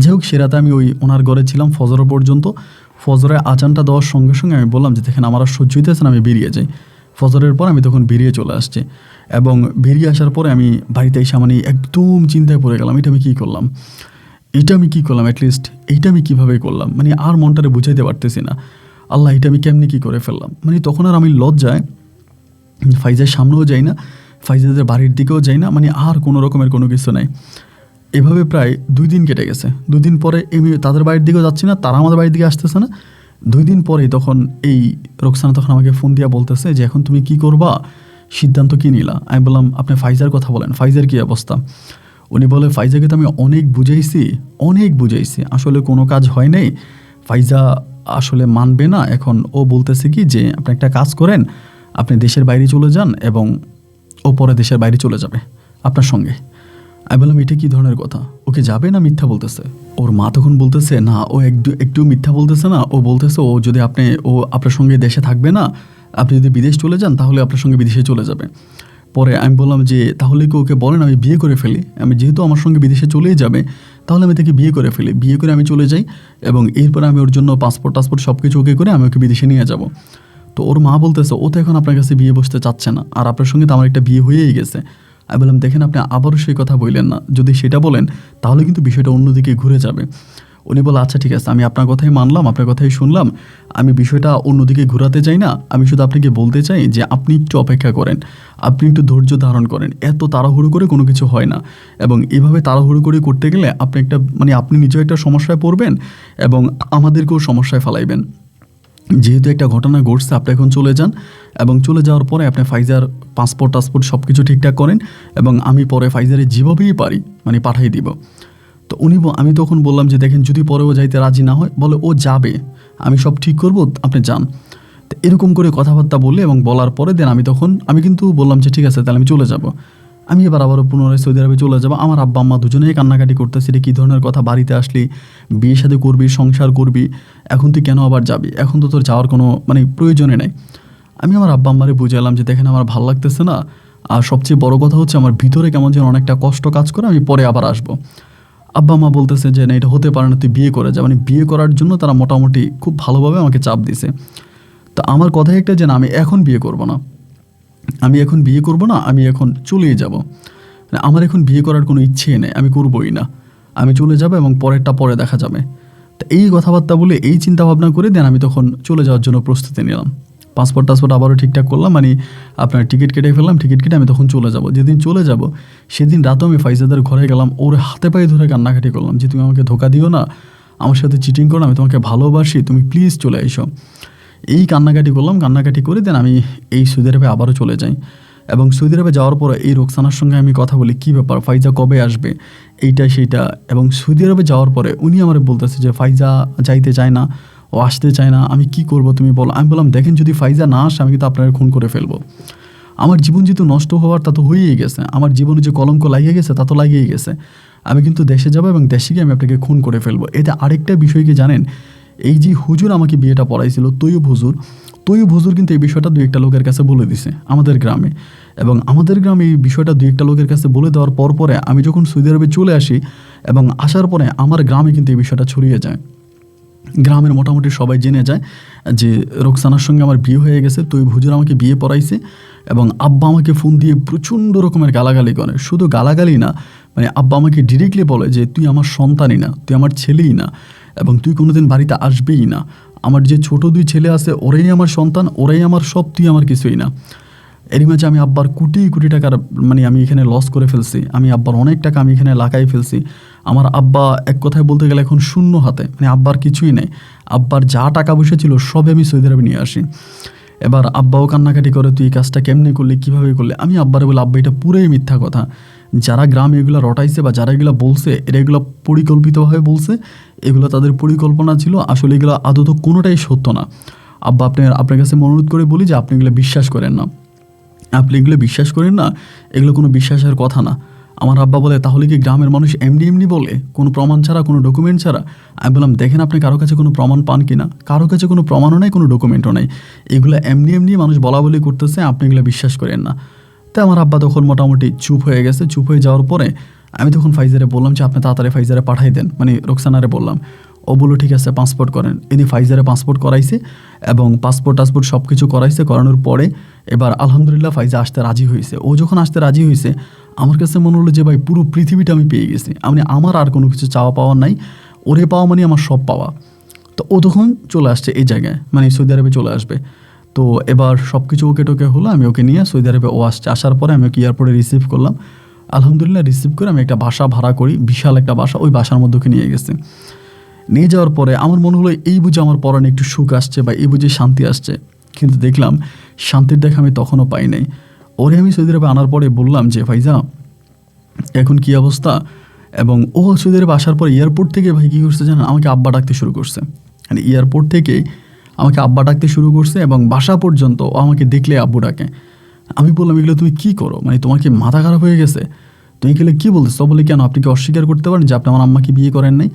যাই হোক সে রাতে আমি ওই ওনার ঘরে ছিলাম ফজর পর্যন্ত। ফজরের আজানটা দেওয়ার সঙ্গে সঙ্গে আমি বললাম যে দেখেন আমার আর সহ্য হইতেছে না, আমি বেরিয়ে যাই। ফজরের পর আমি তখন বেরিয়ে চলে আসছি, এবং বেরিয়ে আসার পরে আমি বাড়িতে এসে মানে একদম চিন্তায় পড়ে গেলাম, এটা আমি কী করলাম, অ্যাটলিস্ট এইটা আমি কীভাবে করলাম, মানে আর মনটারে বুঝাইতে পারতেছি না। আল্লাহ এটা আমি কেমনি কী করে ফেললাম, মানে তখন আর আমি লজ্জায় ফাইজার সামনেও যাই না, ফাইজাদের বাড়ির দিকেও যাই না, মানে আর কোনো রকমের কোনো কিছু নাই। এভাবে প্রায় 2 দিন কেটে গেছে। 2 দিন পরে আমি তাদের বাড়ির দিকেও যাচ্ছি না, তারা আমাদের বাড়ির দিকে আসতেছে না। 2 দিন পরেই তখন এই রোকসানা তখন আমাকে ফোন দিয়া বলতেছে যে এখন তুমি কি করবা, সিদ্ধান্ত কী নিলা? আমি বললাম আপনি ফাইজার কথা বলেন, ফাইজার কী অবস্থা? উনি বলে ফাইজাকে তো আমি অনেক বুঝাইছি, আসলে কোনো কাজ হয় নাই, ফাইজা আসলে মানবে না। এখন ও বলতেছে কি যে আপনি একটা কাজ করেন, আপনি দেশের বাইরে চলে যান এবং ও পরে দেশের বাইরে চলে যাবে আপনার সঙ্গে। আমি বললাম এটা কী ধরনের কথা, ওকে যাবে না মিথ্যা বলতেছে? ওর মা তখন বলতেছে না ও একটু মিথ্যা বলতেছে না, ও বলতেছে ও যদি ও আপনার সঙ্গে দেশে থাকবে না, আপনি যদি বিদেশ চলে যান তাহলে আপনার সঙ্গে বিদেশে চলে যাবে। পরে আমি বললাম যে তাহলে কি ওকে বলেন আমি বিয়ে করে ফেলি, আমি যেহেতু আমার সঙ্গে বিদেশে চলেই যাবে তাহলে আমি তাকে বিয়ে করে ফেলি, বিয়ে করে আমি চলে যাই, এবং এরপরে আমি ওর জন্য পাসপোর্ট সব কিছু ওকে করে আমি ওকে বিদেশে নিয়ে যাব। তো ওর মা বলতেছে ও তো এখন আপনার কাছে বিয়ে বসতে চাচ্ছে না, আর আপনার সঙ্গে তো আমার একটা বিয়ে হয়েই গেছে। আমি বললাম দেখেন আপনি আবারও সেই কথা বললেন না, যদি সেটা বলেন তাহলে কিন্তু বিষয়টা অন্যদিকে ঘুরে যাবে। উনি বলে আচ্ছা ঠিক আছে, আমি আপনার কথাই মানলাম, আপনার কথাই শুনলাম, আমি বিষয়টা অন্যদিকে ঘোরাতে চাই না, আমি শুধু আপনাকে বলতে চাই যে আপনি একটু অপেক্ষা করেন, আপনি একটু ধৈর্য ধারণ করেন, এত তাড়াহুড়ো করে কোনো কিছু হয় না, এবং এভাবে তাড়াহুড়ো করে করতে গেলে আপনি আপনি নিজেও একটা সমস্যায় পড়বেন এবং আমাদেরকেও সমস্যায় ফেলাইবেন। যেহেতু একটা ঘটনা ঘটছে আপনি এখন চলে যান, এবং চলে যাওয়ার পরে আপনি ফাইজার পাসপোর্ট সব কিছু ঠিকঠাক করেন, এবং আমি পরে ফাইজারে যেভাবেই পারি পাঠিয়ে দিব। তো আমি তখন বললাম যে দেখেন যদি পরেও যাইতে রাজি না হয়, বলে ও যাবে, আমি সব ঠিক করব, আপনি যান। তো এরকম করে কথাবার্তা বললে এবং বলার পরে দেন আমি কিন্তু বললাম যে ঠিক আছে তাহলে আমি চলে যাব। আমি আবারও পুনরায় সৌদি আরবে চলে যাবো। আমার আব্বা আম্মা দুজনেই কান্নাকাটি করতেছে, এটা কী ধরনের কথা, বাড়িতে আসলি বিয়ে শাদী করবি, সংসার করবি, এখন তুই কেন আবার যাবি, এখন তো তোর যাওয়ার কোনো প্রয়োজনে নেই। আমি আমার আব্বা আম্মারে বুঝালাম যে দেখেন আমার ভালো লাগতেছে না, আর সবচেয়ে বড় কথা হচ্ছে আমার ভিতরে কেমন যেন অনেকটা কষ্ট কাজ করে, আমি পরে আবার আসবো। আব্বা মা বলতেছে যে না এটা হতে পারে না, তুই বিয়ে করে যা, বিয়ে করার জন্য তারা মোটামুটি খুব ভালোভাবে আমাকে চাপ দিছে। তো আমার কথা একটা যে না আমি এখন বিয়ে করব না, আমি এখন চলেই যাব। মানে আমার এখন বিয়ে করার কোনো ইচ্ছেই নেই, আমি করবোই না, আমি চলে যাবো এবং পরেরটা পরে দেখা যাবে। তো এই কথাবার্তা বলে এই চিন্তা ভাবনা করে দেন আমি তখন চলে যাওয়ার জন্য প্রস্তুতি নিলাম। পাসপোর্ট আবারও ঠিকঠাক করলাম, মানে আপনার টিকিট কেটে ফেললাম, টিকিট কেটে আমি তখন চলে যাব। যেদিন চলে যাব সেদিন রাতেও আমি ফাইজাদের ঘরে গেলাম, ওর হাতে পায়ে ধরে কান্নাকাটি করলাম যে তুমি আমাকে ধোকা দিও না, আমার সাথে চিটিং করো, আমি তোমাকে ভালোবাসি, তুমি প্লিজ চলে এসো। এই কান্নাকাটি করলাম, কান্নাকাটি করে দেন আমি এই সৌদি আরবে আবারও চলে যাই। এবং সৌদি আরবে যাওয়ার পরে এই রোকসানার সঙ্গে আমি কথা বলি, কী ব্যাপার ফাইজা কবে আসবে, এইটা সেইটা। এবং সৌদি আরবে যাওয়ার পরে উনি আমার বলতেছে যে ফাইজা যাইতে চায় না, ও আসতে চায় না, আমি কি করব তুমি বলো। আমি বললাম দেখেন যদি ফাইজা না আসে আমি কিন্তু আপনার খুন করে ফেলবো। আমার জীবন যেহেতু নষ্ট হওয়ার তা তো হয়েই গেছে, আমার জীবনে যে কলঙ্ক লাগিয়ে গেছে তা তো লাগিয়েই গেছে, আমি কিন্তু দেশে যাবো এবং দেশে গিয়ে আমি আপনাকে খুন করে ফেলবো। এতে আরেকটা বিষয় কি জানেন, এই যে হুজুর আমাকে বিয়েটা পড়াইছিল তৈয়ব হুজুর কিন্তু এই বিষয়টা দুই একটা লোকের কাছে বলে দিছে আমাদের গ্রামে। এবং আমাদের গ্রামে এই বিষয়টা দুই একটা লোকের কাছে বলে দেওয়ার পরে আমি যখন সৌদি আরবে চলে আসি এবং আসার পরে আমার গ্রামে কিন্তু এই বিষয়টা ছড়িয়ে যায়। গ্রামের মোটামুটি সবাই জেনে যায় যে রোকসানার সঙ্গে আমার বিয়ে হয়ে গেছে, তৈয়ব হুজুর আমাকে বিয়ে পড়াইছে। এবং আব্বা আমাকে ফোন দিয়ে প্রচণ্ড রকমের গালাগালি করে, শুধু গালাগালি না, মানে আব্বা আমাকে ডিরেক্টলি বলে যে তুই আমার সন্তানই না, তুই আমার ছেলেই না, এবং তুই কোনোদিন বাড়িতে আসবেই না। আমার যে ছোট দুই ছেলে আছে ওরাই আমার সন্তান, ওরাই আমার সব, তুই আমার কিছুই না। এরই মাঝে আমি আব্বার কোটি টাকার মানে আমি এখানে লস করে ফেলছি, আমি আব্বার অনেক টাকা আমি এখানে লাগাই ফেলছি। আমার আব্বা এক কথায় বলতে গেলে এখন শূন্য হাতে, মানে আব্বার কিছুই নেই। আব্বার যা টাকা পয়সা ছিল সব আমি সৌদি আরবে নিয়ে আসি। এবার আব্বাও কান্নাকাটি করে তুই এই কাজটা কেমনে করলি, কীভাবে করলে। আমি আব্বারে বলে আব্বা এটা পুরোই মিথ্যা কথা, যারা গ্রামে এগুলো রটাইছে বা যারা এগুলো বলছে এরা এগুলো পরিকল্পিতভাবে বলছে, এগুলো তাদের পরিকল্পনা ছিল, আসলে এগুলো আদত কোনোটাই সত্য না। আব্বা আপনার কাছে অনুরোধ করে বলি যে আপনি এগুলো বিশ্বাস করেন না, আপনি এগুলো বিশ্বাস করেন না, এগুলো কোনো বিশ্বাসের কথা না। আমার আব্বা বলে তাহলে কি গ্রামের মানুষ এমনি বলে, কোনো প্রমাণ ছাড়া, কোনো ডকুমেন্ট ছাড়া? আমি বললাম দেখেন আপনি কারো কাছে কোনো প্রমাণ পান কি না, কারো কাছে কোনো প্রমাণও নাই, কোনো ডকুমেন্টও নাই, এগুলো এমনি মানুষ বলা বলি করতেছে, আপনি এগুলো বিশ্বাস করেন না। তো আমার আব্বা তখন মোটামুটি চুপ হয়ে গেছে। চুপ হয়ে যাওয়ার পরে আমি তখন ফাইজারে বললাম যে আপনি তাড়াতাড়ি ফাইজারে পাঠাই দেন, মানে রোকসানারে বললাম। ও বললো ঠিক আছে পাসপোর্ট করেন। ইনি ফাইজারে পাসপোর্ট করাইছে এবং পাসপোর্ট সব কিছু করানোর পরে এবার আলহামদুলিল্লাহ ফাইজা আসতে রাজি হয়েছে। ও যখন আসতে রাজি হয়েছে আমার কাছে মনে হলো যে ভাই পুরো পৃথিবীটা আমি পেয়ে গেছি, আমার আর কোনো কিছু চাওয়া পাওয়ার নাই, ওরে পাওয়া মানে আমার সব পাওয়া। তো ও তখন চলে আসছে এই জায়গায়, মানে সৌদি আরবে চলে আসবে। তো এবার সব কিছু ওকে টোকে হলো, আমি ওকে নিয়ে সৌদি আরবে ও আসছে। আসার পরে আমি ওকে এয়ারপোর্টে রিসিভ করলাম। আলহামদুলিল্লাহ রিসিভ করে আমি একটা বাসা ভাড়া করি, বিশাল একটা বাসা, ওই বাসার মধ্যে ওকে নিয়ে গেছে। নিয়ে যাওয়ার পরে আমার মনে হলো এই বুঝে আমার পরনে একটু সুখ আসছে বা এই বুঝে শান্তি আসছে, কিন্তু দেখলাম শান্তির দেখা আমি তখনও পাই নাই। ওরে আমি সৌদি আরবে আনার পরে বললাম যে ফাইজা এখন কী অবস্থা, এবং ও সৌদি আরবে আসার পর এয়ারপোর্ট থেকে ভাই কী করছে জানেন, আমাকে আব্বা ডাকতে শুরু করছে। মানে এয়ারপোর্ট থেকে আমাকে আব্বা ডাকতে শুরু করছে এবং বাসা পর্যন্ত ও আমাকে দেখলে আব্বু ডাকে। আমি বললাম এগুলো তুমি কী করো, মানে তোমার কি মাথা খারাপ হয়ে গেছে, তুমি গেলে কী বলতেছো? বলে কেন, আপনি কি অস্বীকার করতে পারেন যে আপনি আমার আম্মাকে বিয়ে করেন নাই?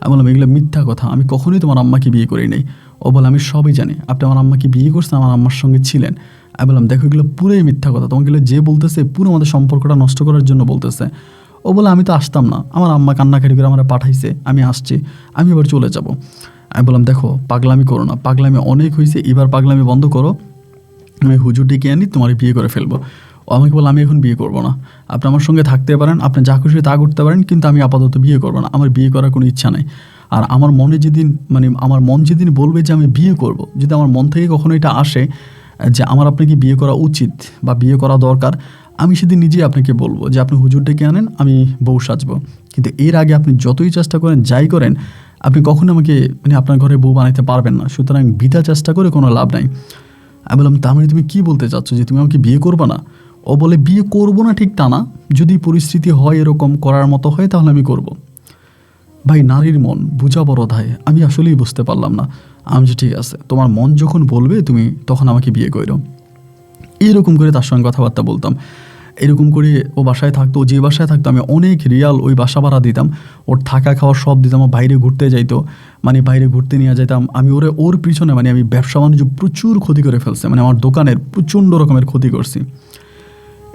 আমি বললাম এগুলো মিথ্যা কথা, আমি কখনোই তোমার আম্মাকে বিয়ে করি নাই। ও বলে আমি সবই জানি, আপনি আমার আম্মাকে বিয়ে করছেন, আমার আম্মার সঙ্গে ছিলেন। আমি বললাম দেখো এগুলো পুরোই মিথ্যা কথা, তোমাকে এগুলো যে বলতেছে পুরো আমাদের সম্পর্কটা নষ্ট করার জন্য বলতেছে। ও বলে আমি তো আসতাম না, আমার আম্মা কান্নাকাটি করে আমার পাঠাইছে, আমি আসছি, আমি এবার চলে যাব। আমি বললাম দেখো পাগলামি করো না, পাগলামি অনেক হয়েছে, এবার পাগলামি বন্ধ করো, আমি হুজুর ডেকে আনি, তোমার বিয়ে করে ফেলবো। ও আমাকে বলে আমি এখন বিয়ে করবো না, আপনি আমার সঙ্গে থাকতে পারেন, আপনি যা খুশি তা করতে পারেন, কিন্তু আমি আপাতত বিয়ে করবো না, আমার বিয়ে করার কোনো ইচ্ছা নাই। আর আমার মনে যেদিন আমার মন যেদিন বলবে যে আমি বিয়ে করব, যদি আমার মন থেকে কখনো এটা আসে যে আমার আপনাকে বিয়ে করা উচিত বা বিয়ে করা দরকার, আমি সেদিন নিজেই আপনাকে বলবো যে আপনি হুজুর ডেকে আনেন, আমি বউ সাজবো। কিন্তু এর আগে আপনি যতই চেষ্টা করেন, যাই করেন, আপনি কখনো আমাকে আপনার ঘরে বউ বানাইতে পারবেন না, সুতরাং বৃথা চেষ্টা করে কোনো লাভ নাই। আমি বললাম তার মানে তুমি কী বলতে চাচ্ছ যে তুমি আমাকে বিয়ে করবে না? ও বলে বিয়ে করবো না ঠিক তা না, যদি পরিস্থিতি হয় এরকম করার মতো হয় তাহলে আমি করব। ভাই নারীর মন বোঝা বড় দায়, আমি আসলেই বুঝতে পারলাম না। আমি যে ঠিক আছে তোমার মন যখন বলবে তুমি তখন আমাকে বিয়ে করো। এরকম করে তার সঙ্গে কথাবার্তা বলতাম, এরকম করে ও বাসায় থাকতো, যে বাসায় থাকতো আমি অনেক রিয়াল ওই বাসা ভাড়া দিতাম, ওর থাকা খাওয়া সব দিতাম, বাইরে ঘুরতে যাইতো, বাইরে ঘুরতে নিয়ে যেতাম আমি, ওর পিছনে আমি ব্যবসা বাণিজ্য প্রচুর ক্ষতি করে ফেলছে, আমার দোকানের প্রচণ্ড রকমের ক্ষতি করছি।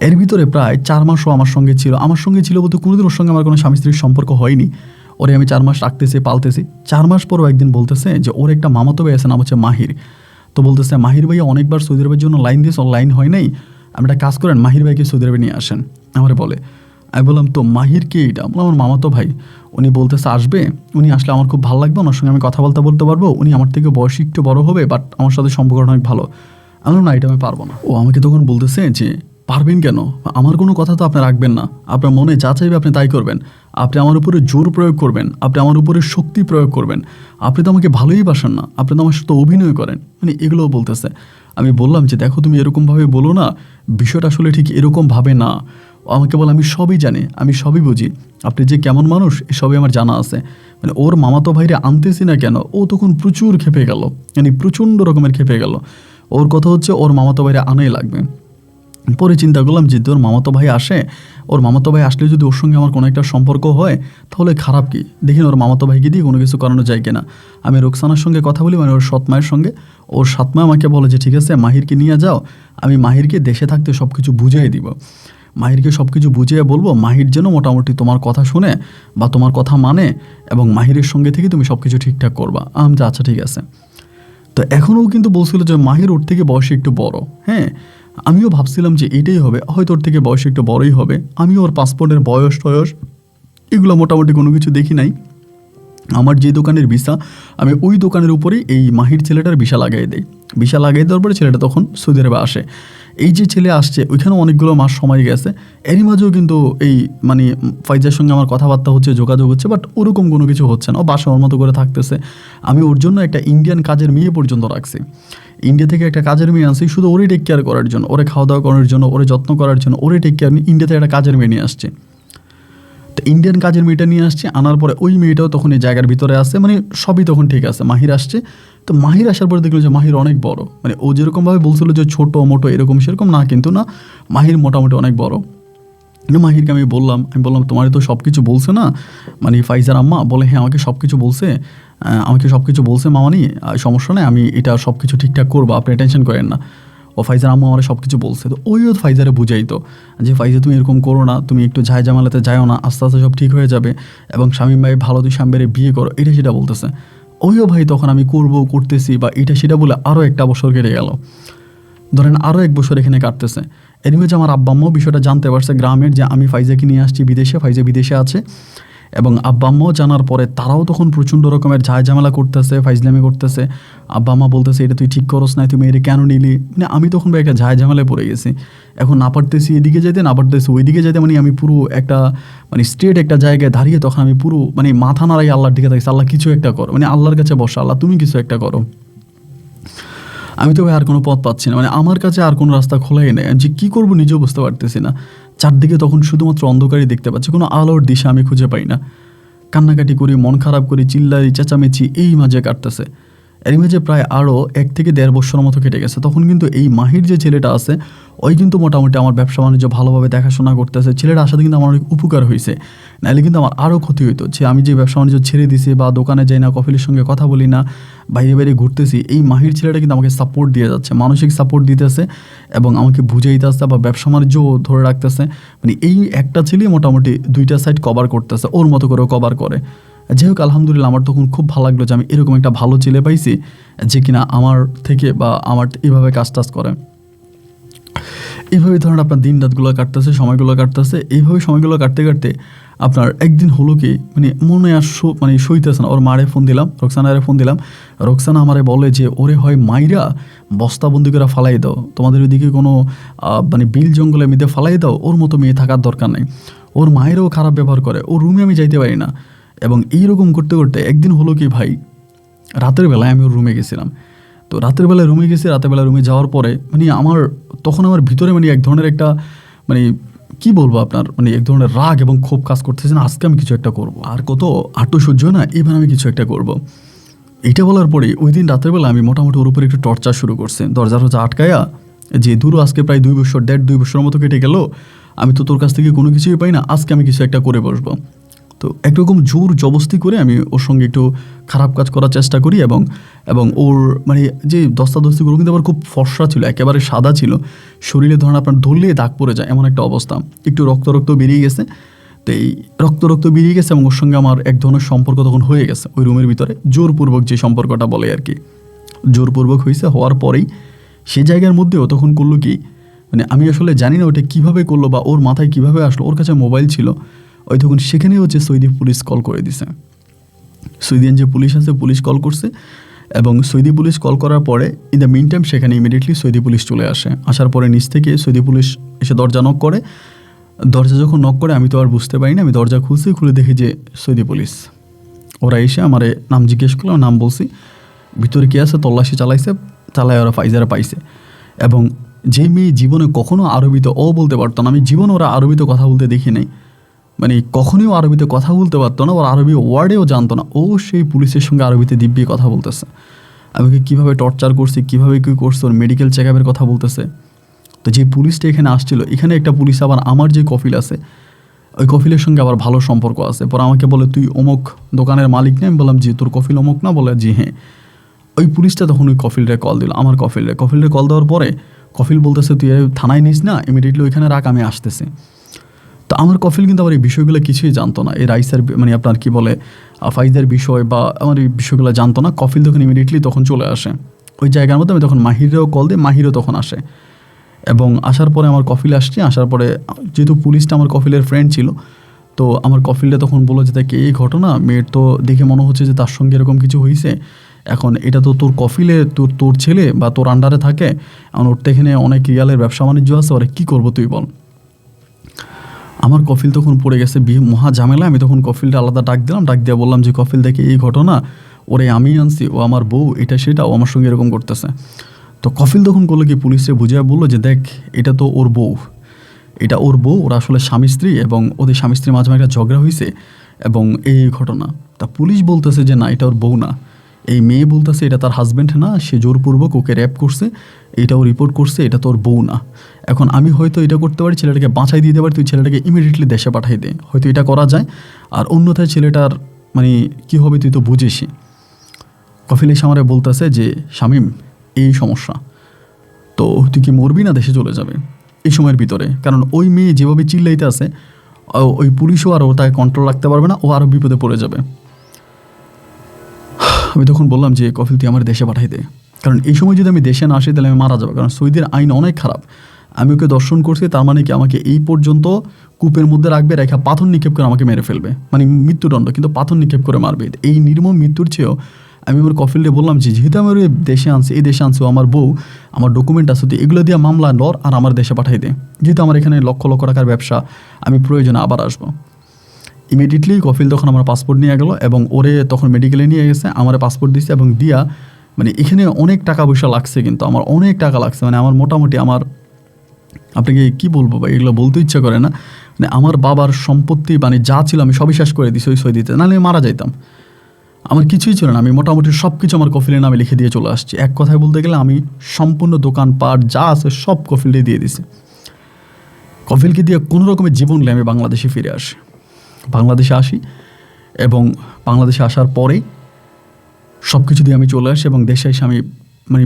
এর ভিতরে প্রায় 4 মাসও আমার সঙ্গে ছিল বলতে কোনোদিন ওর সঙ্গে আমার কোনো স্বামী স্ত্রীর সম্পর্ক হয়নি। ওরে আমি 4 মাস রাখতেছি, পালতেছি। 4 মাস পরও একদিন বলতেছে যে ওর একটা মামাতো ভাই আছে, নাম হচ্ছে মাহির। তো বলতেছে মাহির ভাইয়া অনেকবার সৌদি আরবের জন্য লাইন দিয়েছে, ওর লাইন হয় নাই, আপনি একটা কাজ করেন মাহির ভাইকে সৌদি আরবে নিয়ে আসেন। আমারে বলে, আমি বললাম তো মাহির কে এটা? বললাম আমার মামাতো ভাই। উনি বলতেছে আসবে, উনি আসলে আমার খুব ভালো লাগবে, ওনার সঙ্গে আমি কথা বলতে পারবো, উনি আমার থেকে বয়সে একটু বড় হবে, বাট আমার সাথে সম্পর্কটা অনেক ভালো। আমি বললাম না, এটা আমি পারবো না। ও আমাকে তখন বলতেছে যে পারবেন কেন? আমার কোনো কথা তো আপনি রাখবেন না, আপনার মনে যা চাইবে আপনি তাই করবেন, আপনি আমার উপরে জোর প্রয়োগ করবেন, আপনি আমার উপরে শক্তি প্রয়োগ করবেন, আপনি তো আমাকে ভালোই বাসেন না, আপনি তো আমার সাথে অভিনয় করেন, মানে এগুলোও বলতেছে। আমি বললাম যে দেখো তুমি এরকমভাবে বলো না, বিষয়টা আসলে ঠিক এরকমভাবে না। ও আমাকে বলে আমি সবই জানি, আমি সবই বুঝি, আপনি যে কেমন মানুষ এসবই আমার জানা আছে। মানে ওর মামাতো ভাইরে আনতেছি না কেন, ও তখন প্রচুর খেপে গেল, মানে প্রচণ্ড রকমের খেপে গেল। ওর কথা হচ্ছে ওর মামাতো ভাইরে আনাই লাগবে। পরে চিন্তা করলাম যে ওর মামাতো ভাই আসে, ওর মামাতো ভাই আসলে যদি ওর সঙ্গে আমার কোনো একটা সম্পর্ক হয় তাহলে খারাপ কি, দেখি ওর মামাতো ভাইকে দিয়ে কোনো কিছু করানো যায় কিনা। আমি রোকসানার সঙ্গে কথা বলি, মানে ওর সৎ মায়ের সঙ্গে। ওর সৎ মা আমাকে বলে যে ঠিক আছে মাহিরকে নিয়ে যাও, আমি মাহিরকে দেশে থাকতে সব কিছু বুঝিয়ে দিব, মাহিরকে সব কিছু বুঝিয়ে বলবো, মাহির যেন মোটামুটি তোমার কথা শুনে বা তোমার কথা মানে, এবং মাহিরের সঙ্গে থেকে তুমি সব কিছু ঠিকঠাক করবা। আমি তো আচ্ছা ঠিক আছে। তো এখনও কিন্তু বলছিল যে মাহির ওর থেকে বয়সে একটু বড়। হ্যাঁ, আমিও ভাবছিলাম যে এটাই হবে, হয়তো ওর থেকে বয়স একটু বড়ই হবে। আমি ওর পাসপোর্টের বয়স টয়স এগুলো মোটামুটি কোনো কিছু দেখি নাই। আমার যে দোকানের ভিসা, আমি ওই দোকানের উপরেই এই মাহির ছেলেটার ভিসা লাগাই দেই। ভিসা লাগাই দেওয়ার পরে ছেলেটা তখন সৌদি আরবে আসে। এই যে ছেলে আসছে ওইখানেও অনেকগুলো মাস সময় গেছে, এরই মাঝেও কিন্তু এই মানে ফাইজার সঙ্গে আমার কথাবার্তা হচ্ছে, যোগাযোগ হচ্ছে, বাট ওরকম কোনো কিছু হচ্ছে না। ও বাসা ওর মতো করে থাকতেছে। আমি ওর জন্য একটা ইন্ডিয়ান কাজের মেয়ে পর্যন্ত রাখছি, ইন্ডিয়া থেকে একটা কাজের মেয়ে আনছি শুধু ওরে টেক কেয়ার করার জন্য, ওরে খাওয়া দাওয়া করার জন্য, ওরে যত্ন করার জন্য, ওরে টেক কেয়ার। ইন্ডিয়া থেকে একটা কাজের মেয়ে নিয়ে আসছে। তো ইন্ডিয়ান কাজের মেয়েটা নিয়ে আসছে, আনার পরে ওই মেয়েটাও তখন এই জায়গার ভিতরে আসছে, মানে সবই তখন ঠিক আছে। মাহির আসছে, তো মাহির আসার পরে দেখলো যে মাহির অনেক বড়, মানে ও যেরকমভাবে বলছিল যে ছোটো মোটো এরকম সেরকম না, কিন্তু না, মাহির মোটামুটি অনেক বড়। মাহিরকে আমি বললাম তোমার তো সব কিছু বলছে না মানে ফাইজার আম্মা? বলে হ্যাঁ আমাকে সব কিছু বলছে, আমাকে সব কিছু বলছে মামানি, সমস্যা নেই, আমি এটা সব কিছু ঠিকঠাক করবো, আপনি টেনশন করেন না। ও ফাইজার আম্মা আমার সব কিছু বলছে। তো ওইও ফাইজারে বুঝাইতো যে ফাইজা তুমি এরকম করো না, তুমি একটু ঝামেলাতে যাও না, আস্তে আস্তে সব ঠিক হয়ে যাবে, এবং শামীম ভাই ভালো, তুই শামীমের বিয়ে করো, এটা সেটা বলতেছে। ওইও ভাই তখন আমি করতেছি বা এটা সেটা বলে আরও একটা বছর কেটে গেল, ধরেন আরও 1 বছর এখানে কাটতেছে। এনিওয়েজ আমার আব্বা আম্মাও বিষয়টা জানতে পারছে গ্রামের, যে আমি ফাইজাকে নিয়ে আসছি বিদেশে, ফাইজা বিদেশে আছে। এবং আব্বা আম্মাও জানার পরে তারাও তখন প্রচণ্ড রকমের ঝামেলা করতেছে, ফাইজলামি করতেছে। আব্বা আম্মা বলতেছে এটা তুই ঠিক করস না, তুমি এটা কেন নিলি? মানে আমি তখন ভাই একটা ঝামেলায় পড়ে গেছি। এখন না পারতেছি এদিকে যেতে, না পারতেছি ওইদিকে যেতে, মানে আমি পুরো একটা মানে স্ট্রেট একটা জায়গায় দাঁড়িয়ে তখন আমি পুরো মানে মাথা নাড়াই আল্লাহর দিকে থাকছি, আল্লাহ কিছু একটা করো, মানে আল্লাহর কাছে বসা, আল্লাহ তুমি কিছু একটা করো। আমি তো ভাই আর কোনো পথ পাচ্ছি না, মানে আমার কাছে আর কোনো রাস্তা খোলাই নেই, আমি যে কী করবো নিজেও বুঝতে পারতেছি না। চারদিকে তখন শুধুমাত্র অন্ধকারই দেখতে পাচ্ছি, কোনো আলোর দিশা আমি খুঁজে পাই না। কান্নাকাটি করি, মন খারাপ করি, চিল্লাই চেঁচামেচি এই মাঝে কাটতেছে। এর মাঝে প্রায় আরও 1 থেকে 1.5 বছরের মতো কেটে গেছে। তখন কিন্তু এই মাহির যে ছেলেটা আছে ওই কিন্তু মোটামুটি আমার ব্যবসা বাণিজ্য ভালোভাবে দেখাশোনা করতেছে। ছেলেটা আসাতে কিন্তু আমার অনেক উপকার হয়েছে, নাহলে কিন্তু আমার আরও ক্ষতি হইতো। যে আমি যে ব্যবসা বাণিজ্য ছেড়ে দিছি বা দোকানে যাই না, কফিলের সঙ্গে কথা বলি না, বাইরে বাইরে ঘুরতেছি, এই মাহির ছেলেটা কিন্তু আমাকে সাপোর্ট দিয়ে যাচ্ছে, মানসিক সাপোর্ট দিতেছে এবং আমাকে বুঝাইতে আসছে বা ব্যবসা বাণিজ্য ধরে রাখতেছে। মানে এই একটা ছেলে মোটামুটি 2টা সাইড কভার করতেছে, ওর মতো করেও কভার করে। যাই হোক আলহামদুলিল্লাহ, আমার তখন খুব ভালো লাগলো যে আমি এরকম একটা ভালো ছেলে পাইছি যে কিনা আমার থেকে বা আমার এভাবে কাজ টাজ করে। এইভাবে ধরেন আপনার দিন রাতগুলো কাটতেছে, সময়গুলো কাটতেছে, এইভাবে সময়গুলো কাটতে কাটতে আপনার একদিন হলো কি মানে মনে আর মানে সইতেছে না। ওর মারে ফোন দিলাম, রোকসানারে ফোন দিলাম। রোকসানা আমারে বলে যে ওরে হয় মাইরা বস্তাবন্দি করে ফালাই দাও, তোমাদের ওইদিকে কোনো মানে বিল জঙ্গলের মধ্যে ফালাই দাও, ওর মতো মেয়ে থাকার দরকার নেই। ওর মায়েরও খারাপ ব্যবহার করে, ওর রুমে আমি যাইতে পারি না। এবং এইরকম করতে করতে একদিন হলো কি ভাই, রাতের বেলায় আমি ওর রুমে গেছিলাম। তো রাতের বেলায় রুমে গেছি, রাতের বেলায় রুমে যাওয়ার পরে মানে তখন আমার ভিতরে মানে এক ধরনের একটা মানে কি বলবো আপনার, মানে এক ধরনের রাগ এবং ক্ষোভ কাজ করতেছে না, আজকে আমি কিছু একটা করব, আর কত আটু সহ্য না, এবার আমি কিছু একটা করব। এইটা বলার পরে ওই দিন রাতের বেলা আমি মোটামুটি ওর উপরে একটু টর্চার শুরু করছি, দরজার হচ্ছে আটকায়া, যে দূরও আজকে প্রায় 2 বছর 1.5-2 বছরের মতো কেটে গেল, আমি তো তোর কাছ থেকে কোনো কিছুই পাই না, আজকে আমি কিছু একটা করে বসবো। তো একরকম জোর জবস্তি করে আমি ওর সঙ্গে একটু খারাপ কাজ করার চেষ্টা করি। এবং ওর মানে যে দস্তাদস্তিগুলো কিন্তু আবার খুব ফর্সা ছিল, একেবারে সাদা ছিল, শরীরে ধরেন আপনার ধরলে দাগ পড়ে যায় এমন একটা অবস্থা, একটু রক্ত বেরিয়ে গেছে। তো এই রক্ত বেরিয়ে গেছে এবং ওর সঙ্গে আমার এক ধরনের সম্পর্ক তখন হয়ে গেছে ওই রুমের ভিতরে, জোরপূর্বক যে সম্পর্কটা বলে আর কি, জোরপূর্বক হয়েছে। হওয়ার পরেই সেই জায়গার মধ্যেও তখন করলো কি, মানে মানে আমি আসলে জানি না ওটা কীভাবে করলো বা ওর মাথায় কীভাবে আসলো। ওর কাছে মোবাইল ছিল, ওই তখন সেখানেই হচ্ছে সৌদি পুলিশ কল করে দিছে। সৌদিয়ান যে পুলিশ আছে, পুলিশ কল করছে এবং সৌদি পুলিশ কল করার পরে ইন দ্য মিন টাইম সেখানে ইমিডিয়েটলি সৌদি পুলিশ চলে আসে। আসার পরে নিচ থেকে সৌদি পুলিশ এসে দরজা নক করে। দরজা যখন নক করে আমি তো আর বুঝতে পারি না, আমি দরজা খুলছি, খুলে দেখি যে সৌদি পুলিশ। ওরা এসে আমার নাম জিজ্ঞেস করলো, নাম বলছি, ভিতরে কে আছে তল্লাশি চালায় ওরা ফাইজারা পাইছে। এবং যে মেয়ে জীবনে কখনও আরবিতে বলতে পারতো না, আমি জীবনে ওরা আরবিতে কথা বলতে দেখি নাই, মানে কখনোই আরবিতে কথা বলতে পারতো না, ওর আরবি ওয়ার্ডেও জানতো না। ও সেই পুলিশের সঙ্গে আরবিতে দিব্যি কথা বলতেছে, আমাকে কীভাবে টর্চার করছে, কীভাবে কী করছে, ওর মেডিকেল চেক আপের কথা বলতেছে। তো যে পুলিশটা এখানে আসছিল, এখানে একটা পুলিশ আবার আমার যে কফিল আছে ওই কফিলের সঙ্গে আবার ভালো সম্পর্ক আছে। পরে আমাকে বলে, তুই অমুক দোকানের মালিক না? আমি বললাম জি। তোর কফিল অমুক না? বলে জি হ্যাঁ। ওই পুলিশটা তখন ওই কফিলরে কল দিল, আমার কফিলরে কল দেওয়ার পরে কফিল বলতেছে, তুই থানায় নিস না, ইমিডিয়েটলি ওইখানে রাখ, আমি আসতেছি। তো আমার কফিল কিন্তু আবার এই বিষয়গুলো কিছুই জানতো না, এই রাইসার মানে আপনার কি বলে ফাইজার বিষয় বা আমার এই বিষয়গুলো জানতো না। কফিল তখন ইমিডিয়েটলি তখন চলে আসে ওই জায়গার মধ্যে। আমি তখন মাহিরেও কল দিই, মাহিরও তখন আসে এবং আসার পরে আমার কফিল আসছে। আসার পরে যেহেতু পুলিশটা আমার কফিলের ফ্রেন্ড ছিল, তো আমার কফিলটা তখন বললো যে তাকে এই ঘটনা, মেয়ের তো দেখে মনে হচ্ছে যে তার সঙ্গে এরকম কিছু হয়েছে। এখন এটা তো তোর কফিলে তোর ছেলে বা তোর আন্ডারে থাকে, এখন ওর তো এখানে অনেক রিয়ালের ব্যবসা বাণিজ্য আছে, ওরা কী করবো তুই বল। আমার কফিল তখন পড়ে গেছে মহা ঝামেলা। আমি তখন কফিলটা আলাদা ডাক দিলাম, ডাক দিয়ে বললাম যে কফিল দেখে এই ঘটনা, ওরে আমি আনছি, ও আমার বউ, এটা সেটা, ও আমার সঙ্গে এরকম করতেছে। তো কফিল তখন করলো কি, পুলিশে বুঝিয়ে বললো যে দেখ, এটা তো ওর বউ, এটা ওর বউ, ওরা আসলে স্বামী স্ত্রী এবং ওদের স্বামী স্ত্রীর মাঝে একটা ঝগড়া হয়েছে এবং এই ঘটনা। তা পুলিশ বলতেছে যে না, এটা ওর বউ না। এই মেয়ে বলতেছে এটা তার হাজব্যান্ড না, সে জোরপূর্বক ওকে র্যাপ করছে, এটাও রিপোর্ট করছে, এটা তোর বউ না। এখন আমি হয়তো এটা করতে পারি, ছেলেটাকে বাঁচাই দিতে পারি, তুই ছেলেটাকে ইমিডিয়েটলি দেশে পাঠাই দে, হয়তো এটা করা যায়। আর অন্যথায় ছেলেটার মানে কী হবে তুই তো বুঝিসই। কফিল এসে আমারে বলতেছে যে শামীম, এই সমস্যা, তো তুই কি মরবি না দেশে চলে যাবে এই সময়ের ভিতরে? কারণ ওই মেয়ে যেভাবে চিল্লাইতে আছে, ওই পুলিশও আর ও তাকে কন্ট্রোল রাখতে পারবে না, ও আরও বিপদে পড়ে যাবে। আমি তখন বললাম যে কফিল তুই আমার দেশে পাঠাই দে, কারণ এই সময় যদি আমি দেশে না আসি তাহলে আমি মারা যাবো। কারণ সৌদির আইন অনেক খারাপ। আমি ওকে দর্শন করছি, তার মানে কি আমাকে এই পর্যন্ত কূপের মধ্যে রাখবে, রেখা পাথর নিক্ষেপ করে আমাকে মেরে ফেলবে, মানে মৃত্যুদণ্ড, কিন্তু পাথর নিক্ষেপ করে মারবে। এই নির্মম মৃত্যুর চেয়েও আমি আমার কফিলরে বললাম যে যেহেতু আমার ওই দেশে আনছি, এই দেশে আনছি, আমার বউ, আমার ডকুমেন্ট আছে, তো এগুলো দিয়ে মামলা লর আর আমার দেশে পাঠাই দে, যেহেতু আমার এখানে লক্ষ লক্ষ টাকার ব্যবসা, আমি প্রয়োজনে আবার আসবো। ইমিডিয়েটলি কফিল তখন আমার পাসপোর্ট নিয়ে গেলো এবং ওরে তখন মেডিকেলে নিয়ে গেছে, আমার পাসপোর্ট দিচ্ছে এবং দিয়া, মানে এখানে অনেক টাকা পয়সা লাগছে, কিন্তু আমার অনেক টাকা লাগছে, মানে আমার মোটামুটি আমার, আপনাকে কী বলবো ভাই, এগুলো বলতে ইচ্ছা করে না, মানে আমার বাবার সম্পত্তি মানে যা ছিল আমি সবই শেষ করে দিছি ওই সৌদিতে, নাহলে আমি মারা যাইতাম। আমার কিছুই ছিল না, আমি মোটামুটি সব কিছু আমার কফিলের নামে লিখে দিয়ে চলে আসছি। এক কথায় বলতে গেলে আমি সম্পূর্ণ দোকানপাট যা আছে সব কফিলে দিয়ে দিছি। কফিলকে দিয়ে কোনো রকমের জীবন নিয়ে আমি বাংলাদেশে ফিরে আসি এবং বাংলাদেশে আসার পরেই সব কিছু দিয়ে আমি চলে আসি এবং দেশে এসে আমি মানে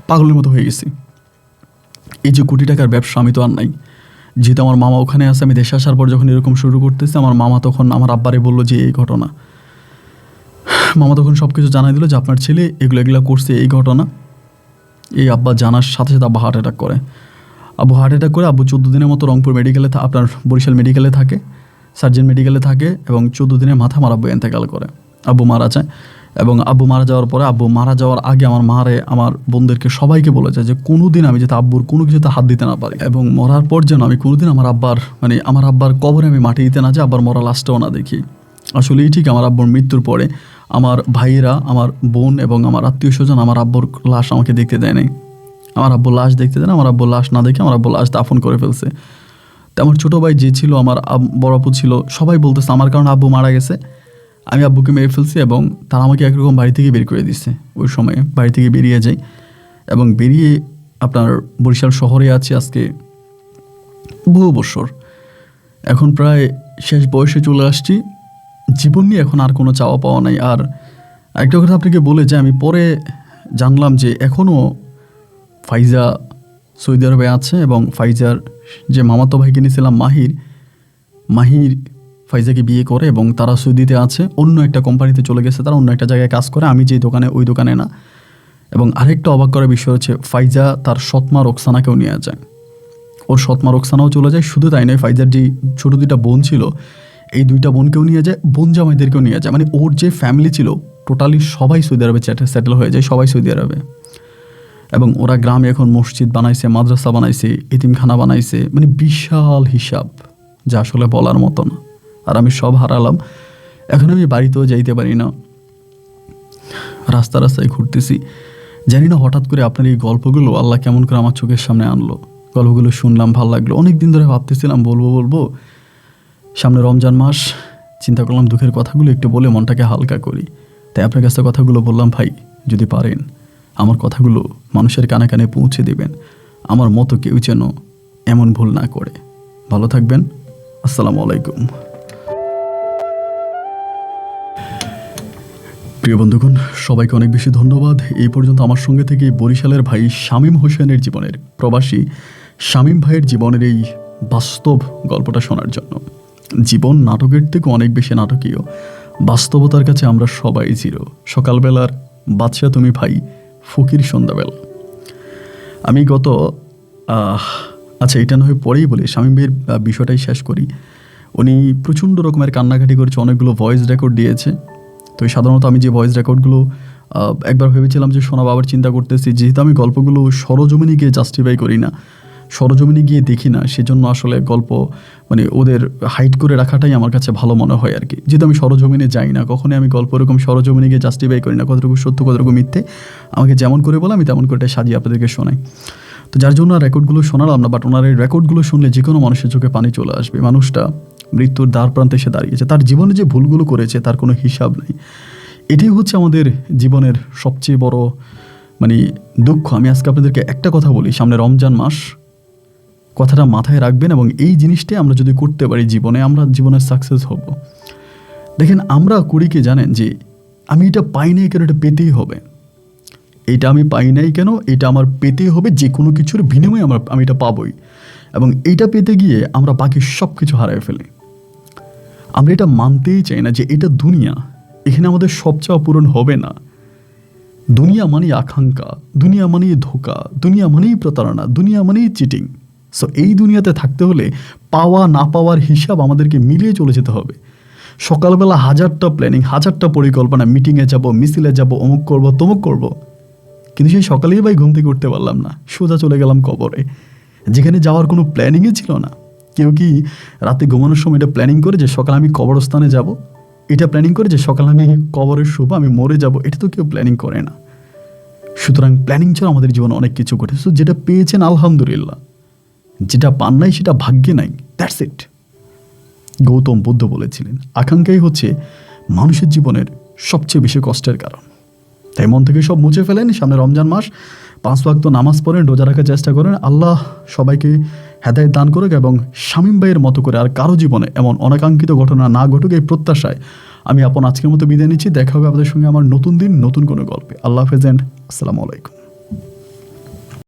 পাগলের মতো হয়ে গেছি। এই যে কোটি টাকার ব্যবসা, আমি তো আর নাই, যেহেতু আমার মামা ওখানে আছে। আমি দেশে আসার পর যখন এরকম শুরু করতেছি, আমার মামা তখন আমার আব্বারে বললো যে এই ঘটনা, মামা তখন সব কিছু জানাই দিল যে আপনার ছেলে এগুলো করছে, এই ঘটনা। এই আব্বা জানার সাথে সাথে আব্বা হার্ট অ্যাটাক করে। আব্বু 14 দিনের মতো রংপুর মেডিকেলে, আপনার বরিশাল মেডিকেলে থাকে, সার্জেন্ট মেডিকেলে থাকে এবং 14 দিনের মাথা আমার আব্বু এন্তেকাল করে, আব্বু মারা যায়। এবং আব্বু মারা যাওয়ার পরে, আব্বু মারা যাওয়ার আগে আমার মারে, আমার বোনদেরকে সবাইকে বলে যায় যে কোনো দিন আমি যাতে আব্বুর কোনো কিছুতে হাত দিতে না পারি এবং মরার পর যেন আমি কোনোদিন আমার আব্বার কবরে আমি মাটি দিতে না যাই, আব্বার মরা লাশটাও না দেখি। আসলেই ঠিক আমার আব্বুর মৃত্যুর পরে আমার ভাইয়েরা, আমার বোন এবং আমার আত্মীয় স্বজন আমার আব্বুর লাশ আমাকে দেখতে দেয় নাই। আমার আব্বুর লাশ দেখতে দেয় না, আমার আব্বুর লাশ না দেখে আমার আব্বুর লাশ দাফন করে ফেলছে। তো আমার ছোটো ভাই যে ছিল, আমার বড় আপু ছিল, সবাই বলতেছে আমার কারণে আব্বু মারা গেছে, আমি আব্বুকে মেরে ফেলছি এবং তারা আমাকে একরকম বাড়ি থেকে বের করে দিচ্ছে। ওই সময়ে বাড়ি থেকে বেরিয়ে যাই এবং বেরিয়ে আপনার বরিশাল শহরে আছি আজকে বহু বছর। এখন প্রায় শেষ বয়সে চলে আসছি, জীবন নিয়ে এখন আর কোনো চাওয়া পাওয়া নাই। আর একটা কথা আপনাকে বলে যে আমি পরে জানলাম যে এখনও ফাইজা সৌদি আরবে আছে এবং ফাইজার যে মামাতো ভাইকে নিয়েছিলাম মাহির ফাইজাকে বিয়ে করে এবং তারা সৌদিতে আছে, অন্য একটা কোম্পানিতে চলে গেছে, তারা অন্য একটা জায়গায় কাজ করে, আমি যে দোকানে ওই দোকানে না। এবং আরেকটা অবাক করার বিষয় হচ্ছে ফাইজা তার সৎমা রোকসানাকেও নিয়ে যায়। ওর সৎমা রোকসানাও চলে যায়। শুধু তাই নয়, ফাইজার যে ছোটো দুইটা বোন ছিল, এই দুইটা বোনকেও নিয়ে যায়, বোন জামাইদেরকেও নিয়ে যায়। মানে ওর যে ফ্যামিলি ছিল টোটালি সবাই সৌদি আরবে সেটেল হয়ে যায়, সবাই সৌদি আরবে। এবং ওরা গ্রামে এখন মসজিদ বানাইছে, মাদ্রাসা বানাইছে, এতিমখানা বানাইছে, মানে বিশাল হিসাব, যা আসলে বলার মতো না। আর আমি সব হারালাম, এখন আমি বাড়িতেও যাইতে পারি না, রাস্তায় ঘুরতেছি। জানি না হঠাৎ করে আপনার এই গল্পগুলো আল্লাহ কেমন করে আমার চোখের সামনে আনলো। গল্পগুলো শুনলাম, ভালো লাগলো। অনেক দিন ধরে ভাবতেছিলাম বলবো, সামনে রমজান মাস, চিন্তা করলাম দুঃখের কথাগুলো একটু বলে মনটাকে হালকা করি। তাই আপনার কাছে কথাগুলো বললাম। ভাই, যদি পারেন আমার কথাগুলো মানুষের কানে কানে পৌঁছে দেবেন, আমার মতো কেউ যেন এমন ভুল না করে। ভালো থাকবেন। আসসালামু আলাইকুম। প্রিয় বন্ধুগণ, সবাইকে অনেক বেশি ধন্যবাদ এই পর্যন্ত আমার সঙ্গে থেকে বরিশালের ভাই শামীম হোসেনের জীবনের, প্রবাসী শামীম ভাইয়ের জীবনের এই বাস্তব গল্পটা শোনার জন্য। জীবন নাটকের থেকে অনেক বেশি নাটকীয়, বাস্তবতার কাছে আমরা সবাই জিরো। সকালবেলার বাদশা তুমি ভাই, ফকির সন্ধ্যাবেলা। আমি আচ্ছা এটা না হয় পরেই বলি, শামীম ভাইয়ের বিষয়টাই শেষ করি। উনি প্রচণ্ড রকমের কান্নাকাটি করেছে, অনেকগুলো ভয়েস রেকর্ড দিয়েছে। তো সাধারণত আমি যে ভয়েস রেকর্ডগুলো একবার ভেবেছিলাম যে শোনাবো, আবার চিন্তা করতেছি যেহেতু আমি গল্পগুলো সরজমিনে গিয়ে জাস্টিফাই করি না, সরজমিনে গিয়ে দেখি না, সেজন্য আসলে গল্প মানে ওদের হাইড করে রাখাটাই আমার কাছে ভালো মনে হয় আর কি। যেহেতু আমি সরজমিনে যাই না, কখনোই আমি গল্প এরকম সরজমিনে গিয়ে জাস্টিফাই করি না, কতটুকু সত্য কতটুকু মিথ্যে। আমাকে যেমন করে বলে আমি তেমন করে সাজিয়ে আপনাদেরকে শোনাই। তো যার জন্য রেকর্ডগুলো শোনালাম না, বাট ওনার এই রেকর্ডগুলো শুনলে যে কোনো মানুষের চোখে পানি চলে আসবে। মানুষটা মৃত্যুর দ্বার প্রান্তে এসে দাঁড়িয়েছে, তার জীবনে যে ভুলগুলো করেছে তার কোনো হিসাব নেই। এটাই হচ্ছে আমাদের জীবনের সবচেয়ে বড় মানে দুঃখ। আমি আজকে আপনাদেরকে একটা কথা বলি, সামনে রমজান মাস, কথাটা মাথায় রাখবেন এবং এই জিনিসটাই আমরা যদি করতে পারি জীবনে, আমরা জীবনের সাকসেস হব। দেখেন আমরা করি কি জানেন, যে আমি এটা পাই নাই কেন, এটা পেতেই হবে। এটা আমি পাই নাই কেন, এটা আমার পেতেই হবে, যে কোনো কিছুর বিনিময়ে আমি এটা পাবই। এবং এইটা পেতে গিয়ে আমরা বাকি সব কিছু হারিয়ে ফেলি। আমরা এটা মানতেই চাই না যে এটা দুনিয়া, এখানে আমাদের সব চাওয়া পূরণ হবে না। দুনিয়া মানেই আকাঙ্ক্ষা, দুনিয়া মানেই ধোঁকা, দুনিয়া মানেই প্রতারণা, দুনিয়া মানেই চিটিং। সো এই দুনিয়াতে থাকতে হলে পাওয়া না পাওয়ার হিসাব আমাদেরকে মিলিয়ে চলে যেতে হবে। সকালবেলা হাজারটা প্ল্যানিং, হাজারটা পরিকল্পনা, মিটিংয়ে যাব, মিছিলে যাব, অমুক করব, তমুক করব, কিন্তু সেই সকালেই ভাই ঘুম থেকে উঠতে পারলাম না, সোজা চলে গেলাম কবরে, যেখানে যাওয়ার কোনো প্ল্যানিংই ছিল না। কেউ কি রাতে ঘুমানোর সময় এটা প্ল্যানিং করে যে সকালে আমি কবরস্থানে যাব, এটা প্ল্যানিং করে যে সকালে আমি কবরের শুভ আমি মরে যাব? এটা তো কেউ প্ল্যানিং করে না। সুতরাং প্ল্যানিং ছাড়া আমাদের জীবনে অনেক কিছু ঘটেছে। যেটা পেয়েছেন আলহামদুলিল্লাহ, যেটা পান নাই সেটা ভাগ্যে নাই, দ্যাটস ইট। গৌতম বুদ্ধ বলেছিলেন আকাঙ্ক্ষাই হচ্ছে মানুষের জীবনের সবচেয়ে বেশি কষ্টের কারণ। তাই মন থেকে সব মুছে ফেলেন। সামনে রমজান মাস, 5 ওয়াক্ত নামাজ পড়েন, রোজা রাখার চেষ্টা করেন। আল্লাহ সবাইকে হেদায়েত দান করুক এবং শামীম ভাইয়ের মতো করে আর কারো জীবনে এমন অনাকাঙ্ক্ষিত ঘটনা না ঘটুক, এই প্রত্যাশায় আমি আজকের মতো বিদায় নিচ্ছি। দেখা হবে আপনাদের সঙ্গে আমার নতুন দিন, নতুন কোনো গল্পে। আল্লাহ হাফেজ এন্ড আসসালামু আলাইকুম।